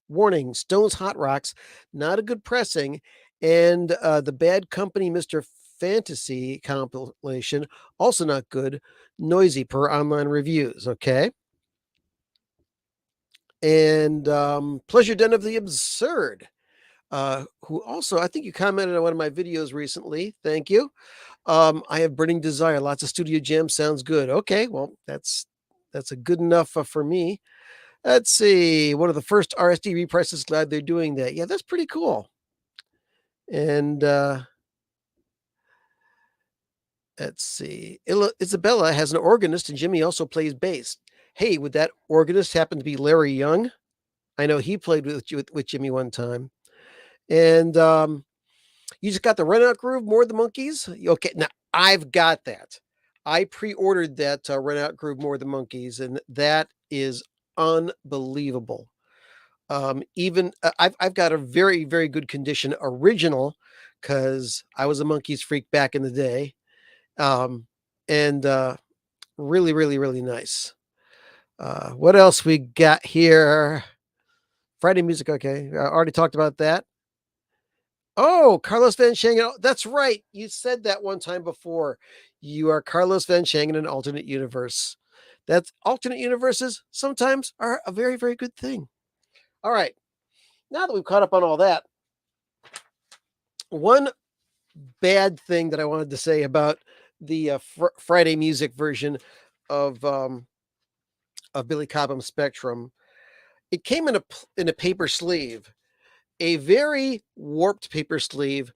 warning, Stone's Hot Rocks, not a good pressing, and the Bad Company Mr. Fantasy compilation, also not good, noisy per online reviews, okay? And Pleasure Den of the Absurd, who also, I think you commented on one of my videos recently, thank you. I have Burning Desire, lots of studio jam, sounds good. Okay, well, that's a good enough for me. Let's see, one of the first RSD reprices, glad they're doing that. Yeah, that's pretty cool. And let's see, Isabella has an organist and Jimmy also plays bass. Hey, would that organist happen to be Larry Young? I know he played with Jimmy one time. And you just got the Run Out Groove, More of the Monkees? Okay, now I've got that. I pre-ordered that Run Out Groove, More of the Monkees, and that is unbelievable. Even I've got a very, very good condition original because I was a Monkees freak back in the day. Um, and really, really, really nice. What else we got here? Friday music. Okay. I already talked about that. Oh, Carlos Van Schengen. Oh, that's right. You said that one time before. You are Carlos Van Schengen in an alternate universe. That's alternate universes sometimes are a very, very good thing. All right. Now that we've caught up on all that, one bad thing that I wanted to say about the Friday music version of um, of Billy Cobham's Spectrum, it came in a paper sleeve, a very warped paper sleeve,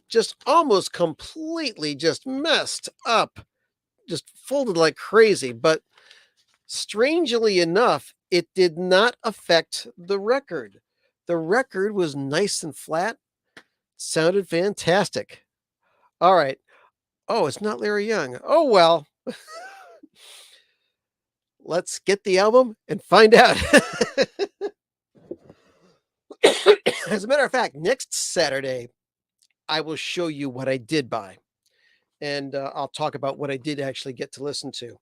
just almost completely just messed up, just folded like crazy. But strangely enough, it did not affect the record. The record was nice and flat, sounded fantastic. All right. Oh, it's not Larry Young. Oh, well, let's get the album and find out. As a matter of fact, next Saturday, I will show you what I did buy. And I'll talk about what I did actually get to listen to.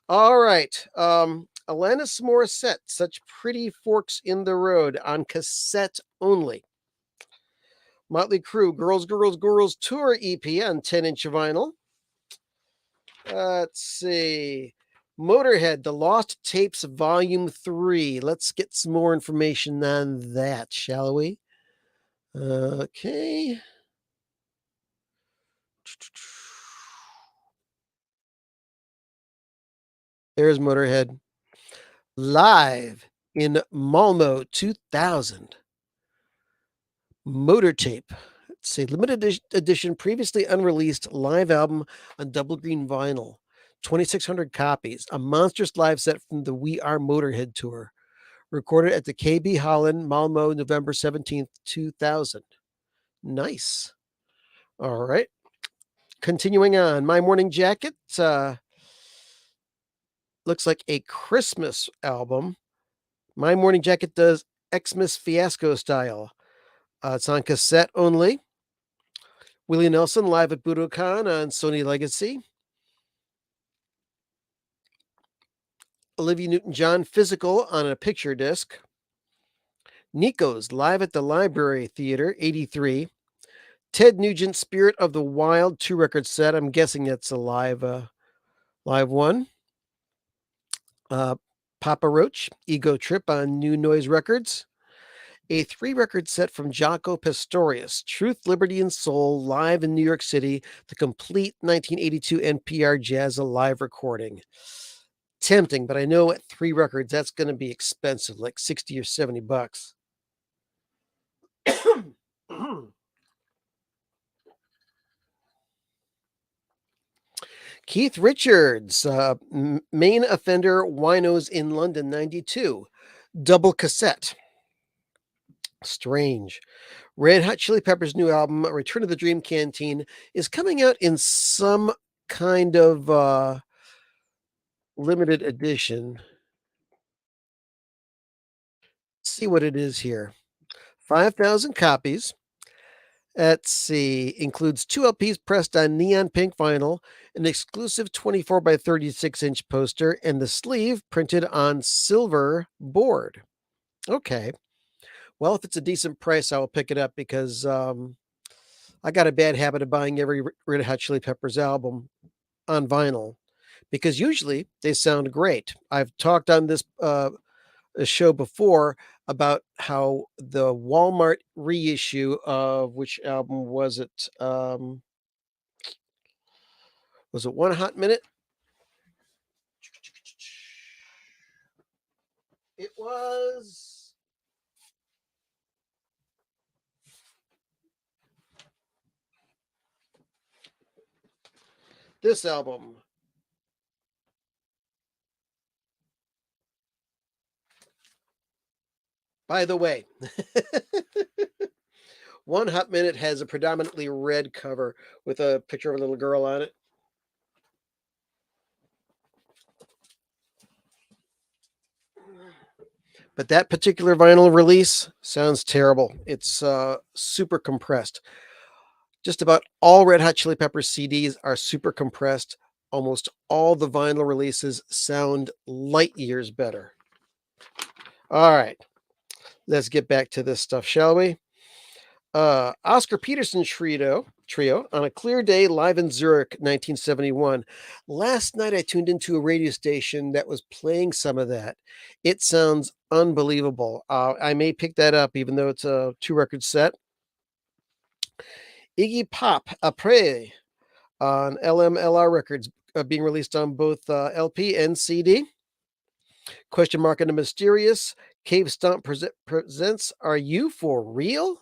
All right. Alanis Morissette, Such Pretty Forks in the Road on cassette only. Motley Crue, Girls, Girls, Girls Tour EP on 10-inch vinyl. Let's see. Motorhead, The Lost Tapes Volume 3. Let's get some more information on that, shall we? Okay. There's Motorhead. Live in Malmo 2000. Motor Tape. Let's see. Limited edition, previously unreleased live album on double green vinyl. 2,600 copies. A monstrous live set from the We Are Motorhead tour. Recorded at the KB Holland, Malmo, November 17th, 2000. Nice. All right. Continuing on. My Morning Jacket. Looks like a Christmas album. My Morning Jacket does Xmas Fiasco style. It's on cassette only. Willie Nelson live at Budokan on Sony Legacy. Olivia Newton-John physical on a picture disc. Nico's live at the Library Theater, 83. Ted Nugent Spirit of the Wild 2-record set. I'm guessing it's a live one. Papa Roach, Ego Trip on New Noise Records. A 3-record set from Jaco Pastorius, Truth, Liberty, and Soul, live in New York City, the complete 1982 NPR Jazz Alive recording. Tempting, but I know at 3 records, that's going to be expensive, like 60 or 70 bucks. Keith Richards, Main Offender Winos in London 92, double cassette. Strange. Red Hot Chili Peppers' new album, Return to the Dream Canteen, is coming out in some kind of limited edition. Let's see what it is here. 5,000 copies. Let's see. Includes 2 LPs pressed on neon pink vinyl, an exclusive 24 by 36-inch poster, and the sleeve printed on silver board. Okay. Well, if it's a decent price, I will pick it up because I got a bad habit of buying every Red Hot Chili Peppers album on vinyl because usually they sound great. I've talked on this show before about how the Walmart reissue of which album was it? Was it One Hot Minute? It was this album. By the way, One Hot Minute has a predominantly red cover with a picture of a little girl on it. But that particular vinyl release sounds terrible. It's super compressed. Just about all Red Hot Chili Peppers CDs are super compressed. Almost all the vinyl releases sound light years better. All right, let's get back to this stuff, shall we? Oscar Peterson trio on a clear day live in Zurich, 1971. Last night I tuned into a radio station that was playing some of that. It sounds unbelievable. I may pick that up, even though it's a 2 record set. Iggy Pop Après on LMLR Records, being released on both LP and CD. Question mark and the Mysterious. Cave Stomp presents Are You For Real?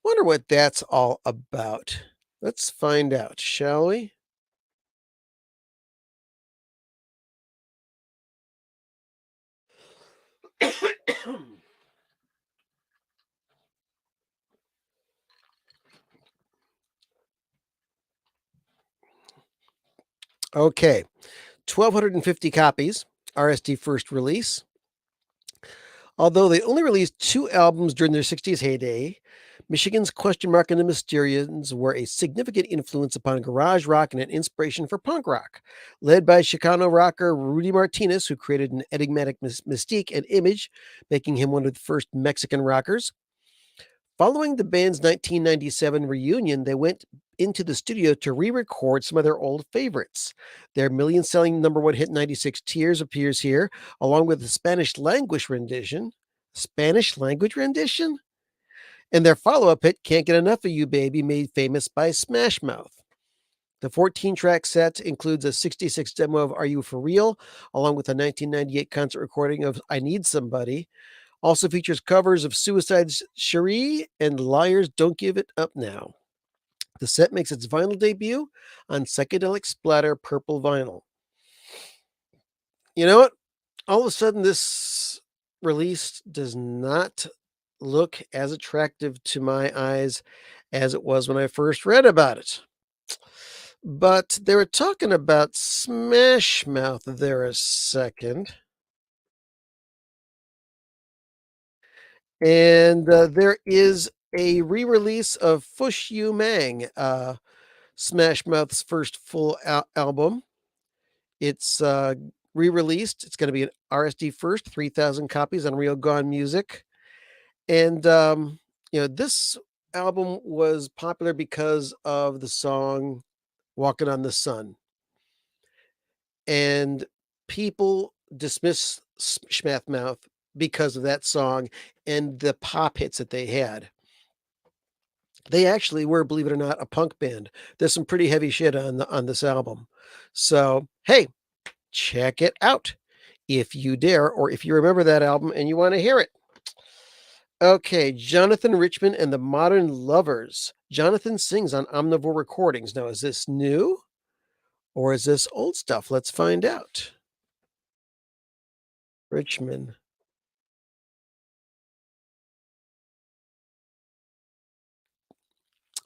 Wonder what that's all about. Let's find out, shall we? Okay, 1,250 copies, RSD first release. Although they only released 2 albums during their 60s heyday, Michigan's Question Mark and the Mysterians were a significant influence upon garage rock and an inspiration for punk rock. Led by Chicano rocker Rudy Martinez, who created an enigmatic mystique and image, making him one of the first Mexican rockers. Following the band's 1997 reunion, they went into the studio to re-record some of their old favorites. Their million-selling number one hit 96 Tears appears here, along with the Spanish language rendition. Spanish language rendition? And their follow-up hit, Can't Get Enough of You Baby, made famous by Smash Mouth. The 14-track set includes a 66 demo of Are You For Real, along with a 1998 concert recording of I Need Somebody. Also features covers of Suicide's Cherie and Liars Don't Give It Up Now. The set makes its vinyl debut on psychedelic splatter purple vinyl. You know what? All of a sudden, this release does not look as attractive to my eyes as it was when I first read about it. But they were talking about Smash Mouth there a second. And there is a re-release of Fush Yu Mang, Smash Mouth's first full album. It's re-released. It's going to be an RSD first, 3,000 copies on Real Gone Music. And this album was popular because of the song "Walking on the Sun," and people dismiss Smash Mouth because of that song and the pop hits that they had. They actually were, believe it or not, a punk band. There's some pretty heavy shit on this album. So, hey, check it out if you dare, or if you remember that album and you want to hear it. Okay, Jonathan Richman and the Modern Lovers. Jonathan sings on Omnivore Recordings. Now, is this new or is this old stuff? Let's find out. Richman.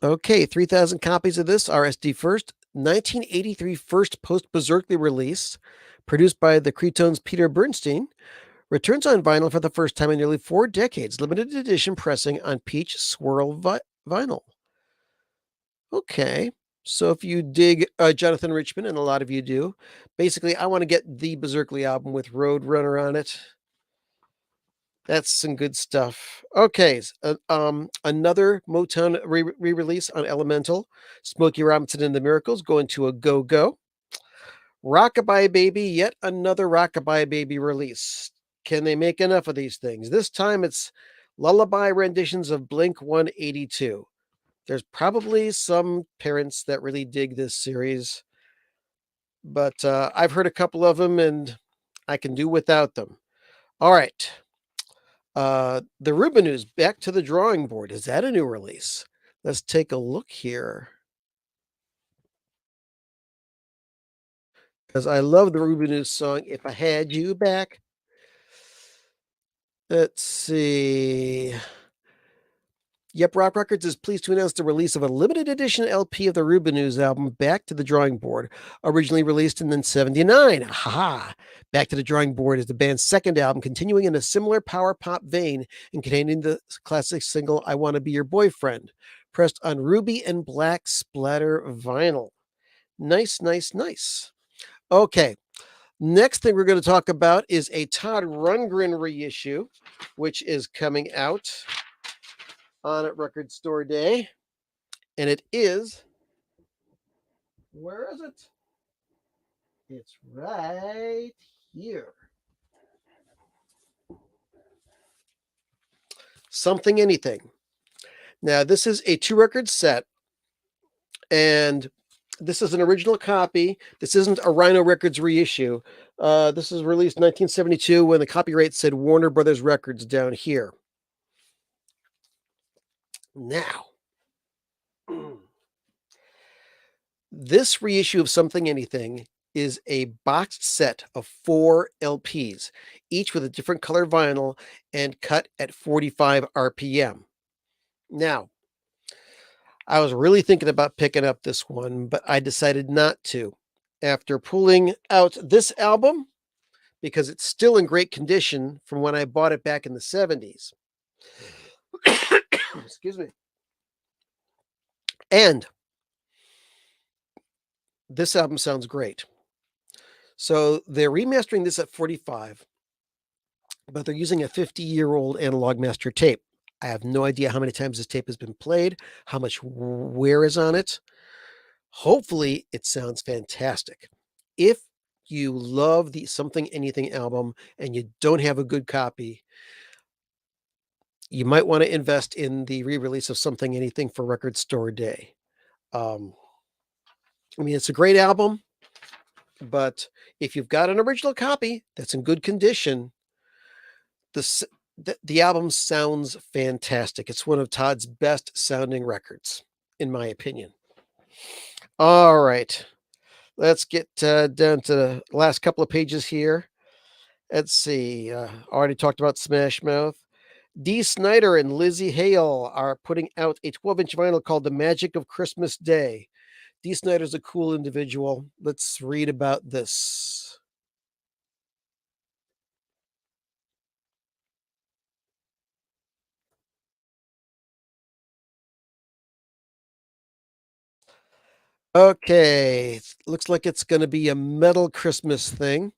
Okay, 3,000 copies of this, RSD first. 1983 first post-Berserkly release, produced by the Cretones' Peter Bernstein, returns on vinyl for the first time in nearly 4 decades, limited edition pressing on peach swirl vinyl. Okay, so if you dig Jonathan Richman, and a lot of you do, basically I want to get the Berserkly album with Roadrunner on it. That's some good stuff. Okay, another Motown re-release on Elemental, Smokey Robinson and the Miracles, going to a go-go. Rockabye Baby, yet another Rockabye Baby release. Can they make enough of these things? This time it's lullaby renditions of Blink 182. There's probably some parents that really dig this series, but I've heard a couple of them and I can do without them. All right. The Rubinoos, Back to the Drawing Board. Is that a new release? Let's take a look here. Because I love the Rubinoos song, If I Had You Back. Let's see. Yep, Rock Records is pleased to announce the release of a limited edition LP of the Ruben News album, Back to the Drawing Board, originally released in 79. Haha! Back to the Drawing Board is the band's second album, continuing in a similar power pop vein and containing the classic single, I Want to Be Your Boyfriend, pressed on ruby and black splatter vinyl. Nice, nice, nice. Okay, next thing we're going to talk about is a Todd Rundgren reissue, which is coming out on at Record Store Day. And it is, where is it? It's right here. Something Anything. Now, this is a 2-record set, and this is an original copy. This isn't a Rhino Records reissue. This is released in 1972 when the copyright said Warner Brothers Records down here. Now, this reissue of Something Anything is a boxed set of 4 LPs, each with a different color vinyl and cut at 45 RPM. Now, I was really thinking about picking up this one, but I decided not to. After pulling out this album, because it's still in great condition from when I bought it back in the 70s. Excuse me. And this album sounds great. So they're remastering this at 45, but they're using a 50-year-old analog master tape. I have no idea how many times this tape has been played, how much wear is on it. Hopefully, it sounds fantastic. If you love the Something Anything album and you don't have a good copy, you might want to invest in the re-release of Something Anything for Record Store Day. I mean, it's a great album, but if you've got an original copy that's in good condition, the album sounds fantastic. It's one of Todd's best sounding records, in my opinion. All right, let's get down to the last couple of pages here. Let's see. Already talked about Smash Mouth. Dee Snider and Lizzie Hale are putting out a 12-inch vinyl called The Magic of Christmas Day. Dee Snider's a cool individual. Let's read about this. Okay, looks like it's going to be a metal Christmas thing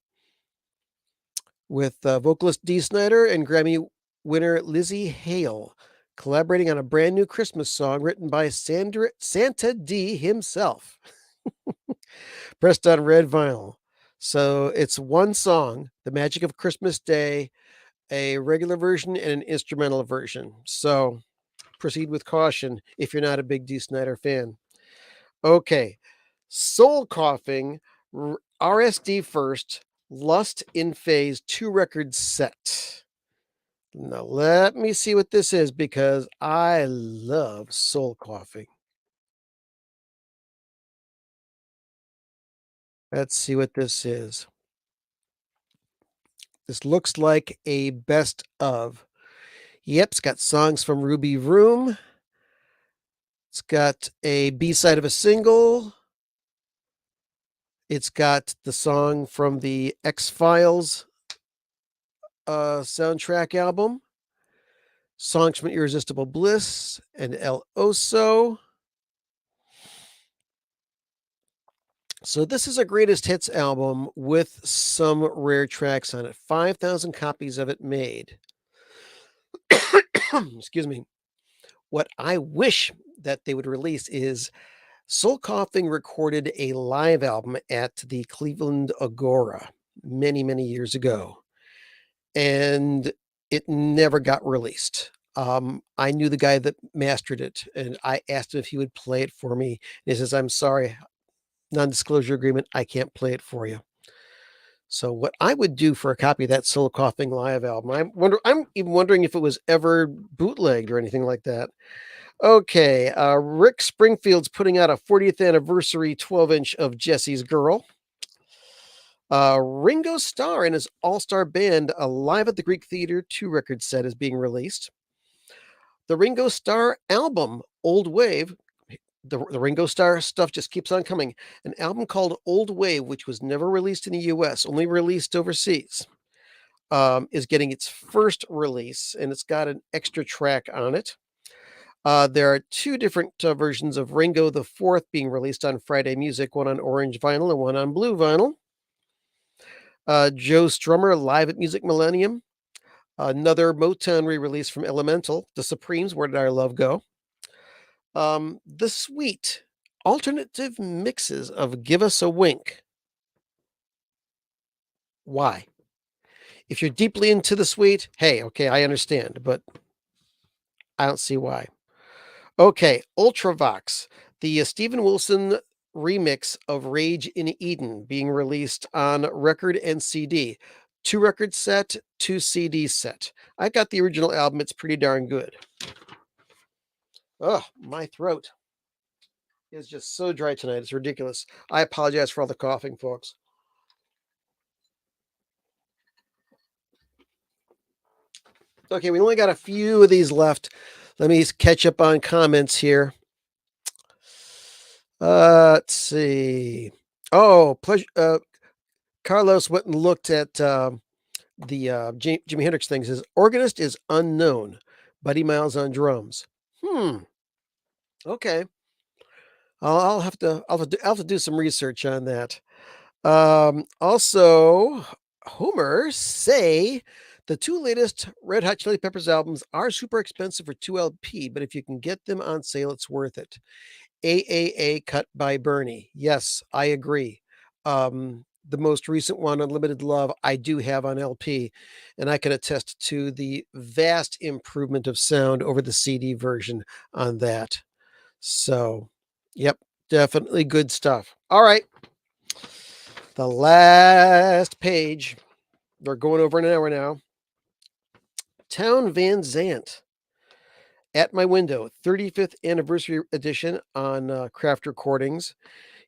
with vocalist Dee Snider and Grammy winner Lizzie Hale collaborating on a brand new Christmas song written by Santa D himself. Pressed on red vinyl. So it's one song, The Magic of Christmas Day, a regular version and an instrumental version. So proceed with caution if you're not a big Dee Snider fan. Okay. Soul Coughing, RSD First, Lust in Phase 2-record set. Now let me see what this is because I love Soul Coughing. Let's see what this is. This looks like a best of. Yep, it's got songs from Ruby Room. It's got a B-side of a single. It's got the song from the X-Files soundtrack album. Songs from Irresistible Bliss and El Oso. So this is a greatest hits album with some rare tracks on it. 5,000 copies of it made. Excuse me. What I wish that they would release is Soul Coughing recorded a live album at the Cleveland Agora many, many years ago, and it never got released. I knew the guy that mastered it, and I asked him if he would play it for me. And he says, "I'm sorry, non-disclosure agreement. I can't play it for you." So, what I would do for a copy of that Soul Coughing live album, I'm even wondering if it was ever bootlegged or anything like that. Okay, Rick Springfield's putting out a 40th anniversary 12-inch of Jesse's Girl. Ringo Starr and his all-star band Live at the Greek Theater 2-record set is being released. The Ringo Starr album, Old Wave, the Ringo Starr stuff just keeps on coming. An album called Old Wave, which was never released in the US, only released overseas, is getting its first release, and it's got an extra track on it. There are two different versions of Ringo the Fourth being released on Friday Music, one on orange vinyl and one on blue vinyl. Joe Strummer live at Music Millennium. Another Motown re-release from Elemental, The Supremes, Where Did Our Love Go? The Sweet, alternative mixes of Give Us a Wink. Why? If you're deeply into the Sweet, hey, okay, I understand, but I don't see why. Okay, Ultravox, the Steven Wilson remix of Rage in Eden being released on record and CD. 2 record set, 2 CD set. I got the original album, it's pretty darn good. Oh, my throat is just so dry tonight, it's ridiculous. I apologize for all the coughing, folks. Okay, we only got a few of these left. Let me catch up on comments here. Let's see. Oh, pleasure. Carlos went and looked at the Jimi Hendrix thing. Says organist is unknown. Buddy Miles on drums. Okay. I'll have to do some research on that. Also, Homer say the two latest Red Hot Chili Peppers albums are super expensive for 2 LP, but if you can get them on sale, it's worth it. AAA cut by Bernie. Yes, I agree. The most recent one, Unlimited Love, I do have on LP, and I can attest to the vast improvement of sound over the CD version on that. So, yep, definitely good stuff. All right. The last page. We're going over an hour now. Town Van Zant. At My Window, 35th anniversary edition on Craft Recordings.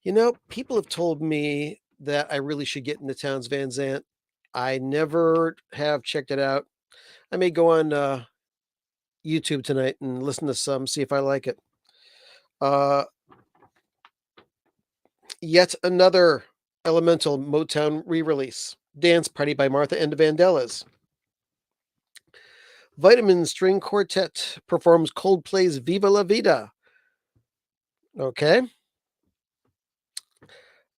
You know, people have told me that I really should get into Towns Van Zant. I never have checked it out. I may go on YouTube tonight and listen to some, see if I like it. Yet another Elemental Motown re-release. Dance Party by Martha and the Vandellas. Vitamin String Quartet performs Coldplay's Viva La Vida. Okay.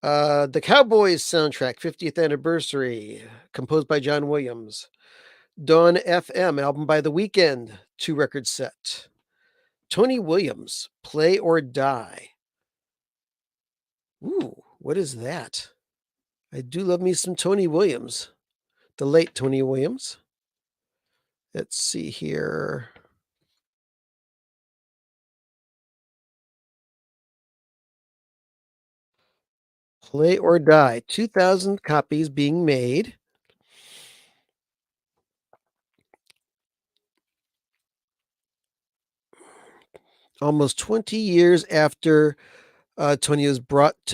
The Cowboys soundtrack, 50th anniversary, composed by John Williams. Dawn FM, album by The Weeknd, 2 record set. Tony Williams, Play or Die. Ooh, what is that? I do love me some Tony Williams, the late Tony Williams. Let's see here. Play or Die, 2,000 copies being made. Almost 20 years after Tony was brought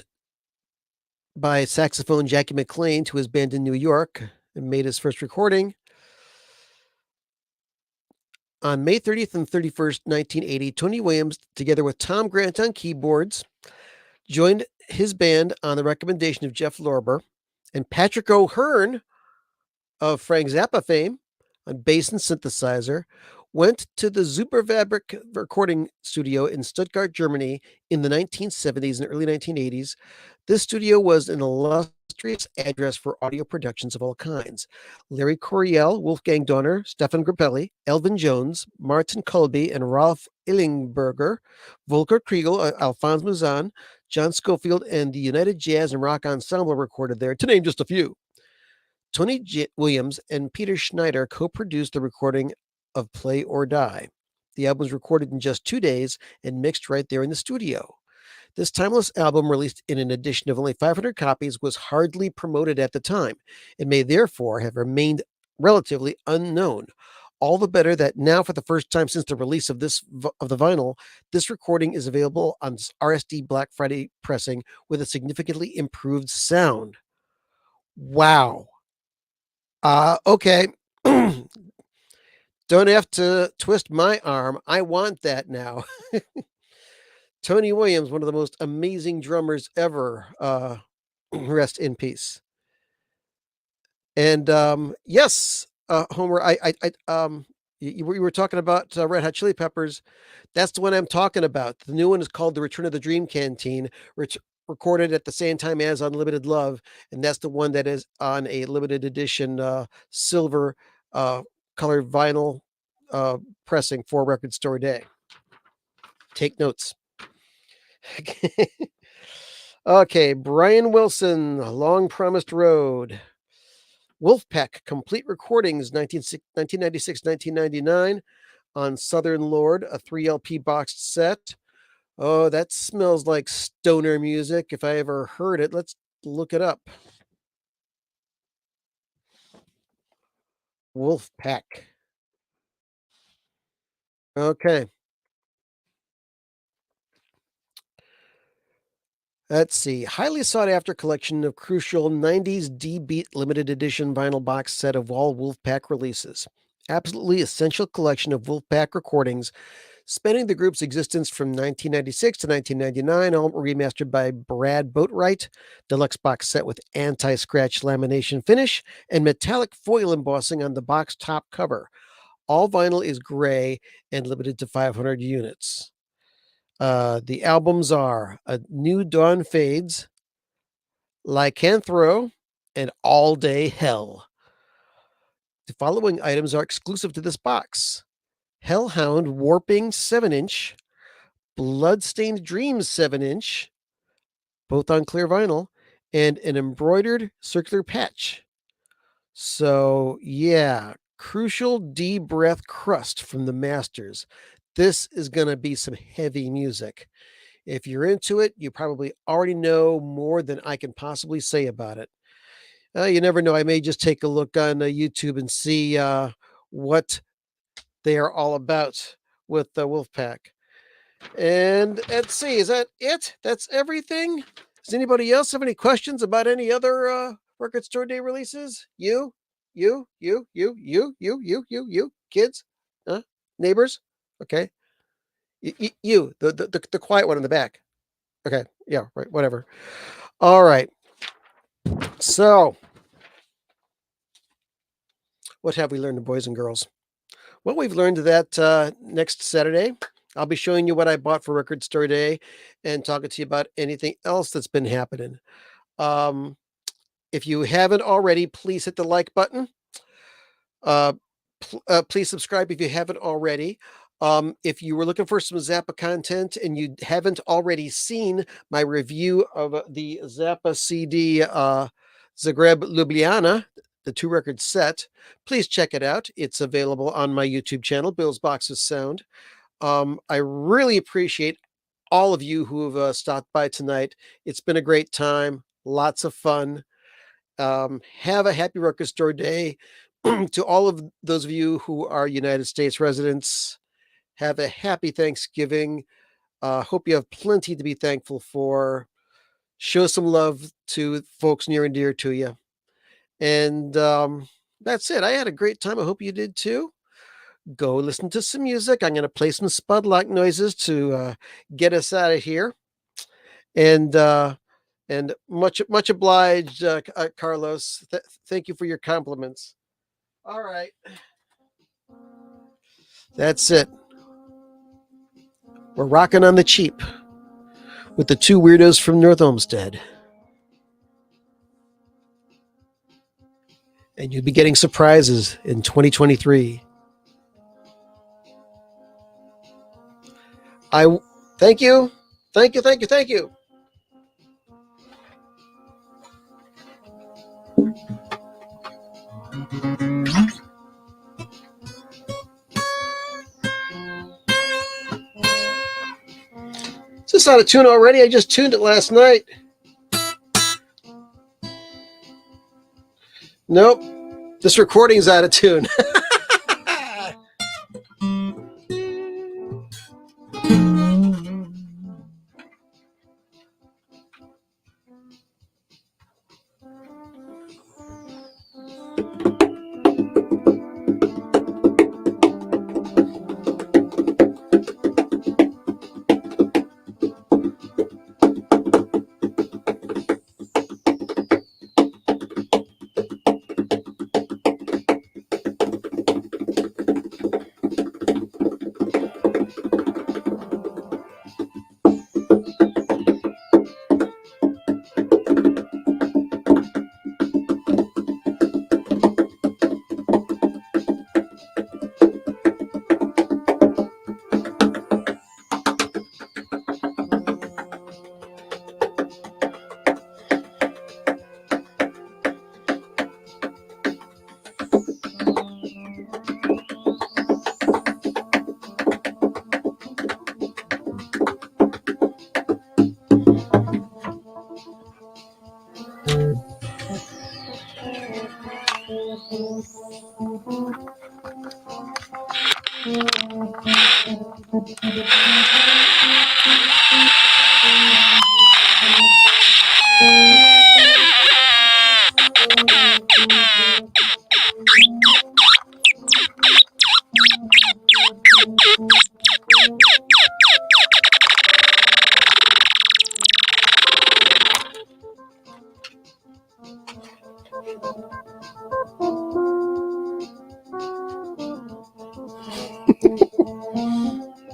by saxophone Jackie McLean to his band in New York and made his first recording. On May 30th and 31st, 1980, Tony Williams, together with Tom Grant on keyboards, joined his band on the recommendation of Jeff Lorber, and Patrick O'Hearn of Frank Zappa fame on bass and synthesizer, went to the Superfabric recording studio in Stuttgart, Germany in the 1970s and early 1980s. This studio was an illustrious address for audio productions of all kinds. Larry Coryell, Wolfgang Donner, Stefan Grappelli, Elvin Jones, Martin Kolbe, and Ralph Illingberger, Volker Kriegel, Alphonse Mouzon, John Schofield, and the United Jazz and Rock Ensemble recorded there, to name just a few. Tony Williams and Peter Schneider co-produced the recording of Play or Die. The album was recorded in just 2 days and mixed right there in the studio. This timeless album, released in an edition of only 500 copies, was hardly promoted at the time. It may therefore have remained relatively unknown. All the better that now, for the first time since the release of the vinyl, this recording is available on RSD Black Friday pressing with a significantly improved sound. Wow. Okay. Don't have to twist my arm. I want that now. Tony Williams, one of the most amazing drummers ever. Rest in peace. And yes, Homer, you were talking about Red Hot Chili Peppers. That's the one I'm talking about. The new one is called The Return of the Dream Canteen, recorded at the same time as Unlimited Love, and that's the one that is on a limited edition silver uh, colored vinyl uh, pressing for Record Store Day. Take notes. Okay, Brian Wilson, Long Promised Road. Wolfpack Complete Recordings 1996 1999 on Southern Lord, a 3 LP boxed set. Oh, that smells like stoner music. If I ever heard it, let's look it up. Wolfpack. Okay. Let's see. Highly sought after collection of crucial 90s D Beat limited edition vinyl box set of all Wolfpack releases. Absolutely essential collection of Wolfpack recordings spanning the group's existence from 1996 to 1999, all remastered by Brad Boatwright. Deluxe box set with anti-scratch lamination finish and metallic foil embossing on the box top cover. All vinyl is gray and limited to 500 units. The albums are A New Dawn Fades, Lycanthro, and All Day Hell. The following items are exclusive to this box: Hellhound Warping 7-inch, Bloodstained Dreams 7-inch, both on clear vinyl, and an embroidered circular patch. So, yeah, Crucial D Breath Crust from the Masters. This is going to be some heavy music. If you're into it, you probably already know more than I can possibly say about it. You never know. I may just take a look on YouTube and see what they are all about with the Wolfpack. And let's see, is that it? That's everything? Does anybody else have any questions about any other Record Store Day releases? You, kids, neighbors? Okay. You, the quiet one in the back. Okay. Yeah, right. Whatever. All right. So, what have we learned, boys and girls? Well, we've learned that next Saturday, I'll be showing you what I bought for Record Store Day and talking to you about anything else that's been happening. Um, if you haven't already, please hit the like button. Please subscribe if you haven't already. If you were looking for some Zappa content and you haven't already seen my review of the Zappa CD Zagreb Ljubljana, the 2-record set, please check it out. It's available on my YouTube channel, Bill's Boxes Sound. I really appreciate all of you who have stopped by tonight. It's been a great time, lots of fun. Have a happy Record Store Day. To all of those of you who are United States residents, have a happy Thanksgiving. Hope you have plenty to be thankful for. Show some love to folks near and dear to you. And that's it. I had a great time. I hope you did too. Go listen to some music. I'm going to play some Spud-like noises to get us out of here. And much obliged, Carlos. Thank you for your compliments. All right. That's it. We're rocking on the cheap with the 2 weirdos from North Olmsted. And you'll be getting surprises in 2023. Thank you. Thank you. Is this out of tune already? I just tuned it last night. Nope. This recording's out of tune.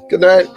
Good night.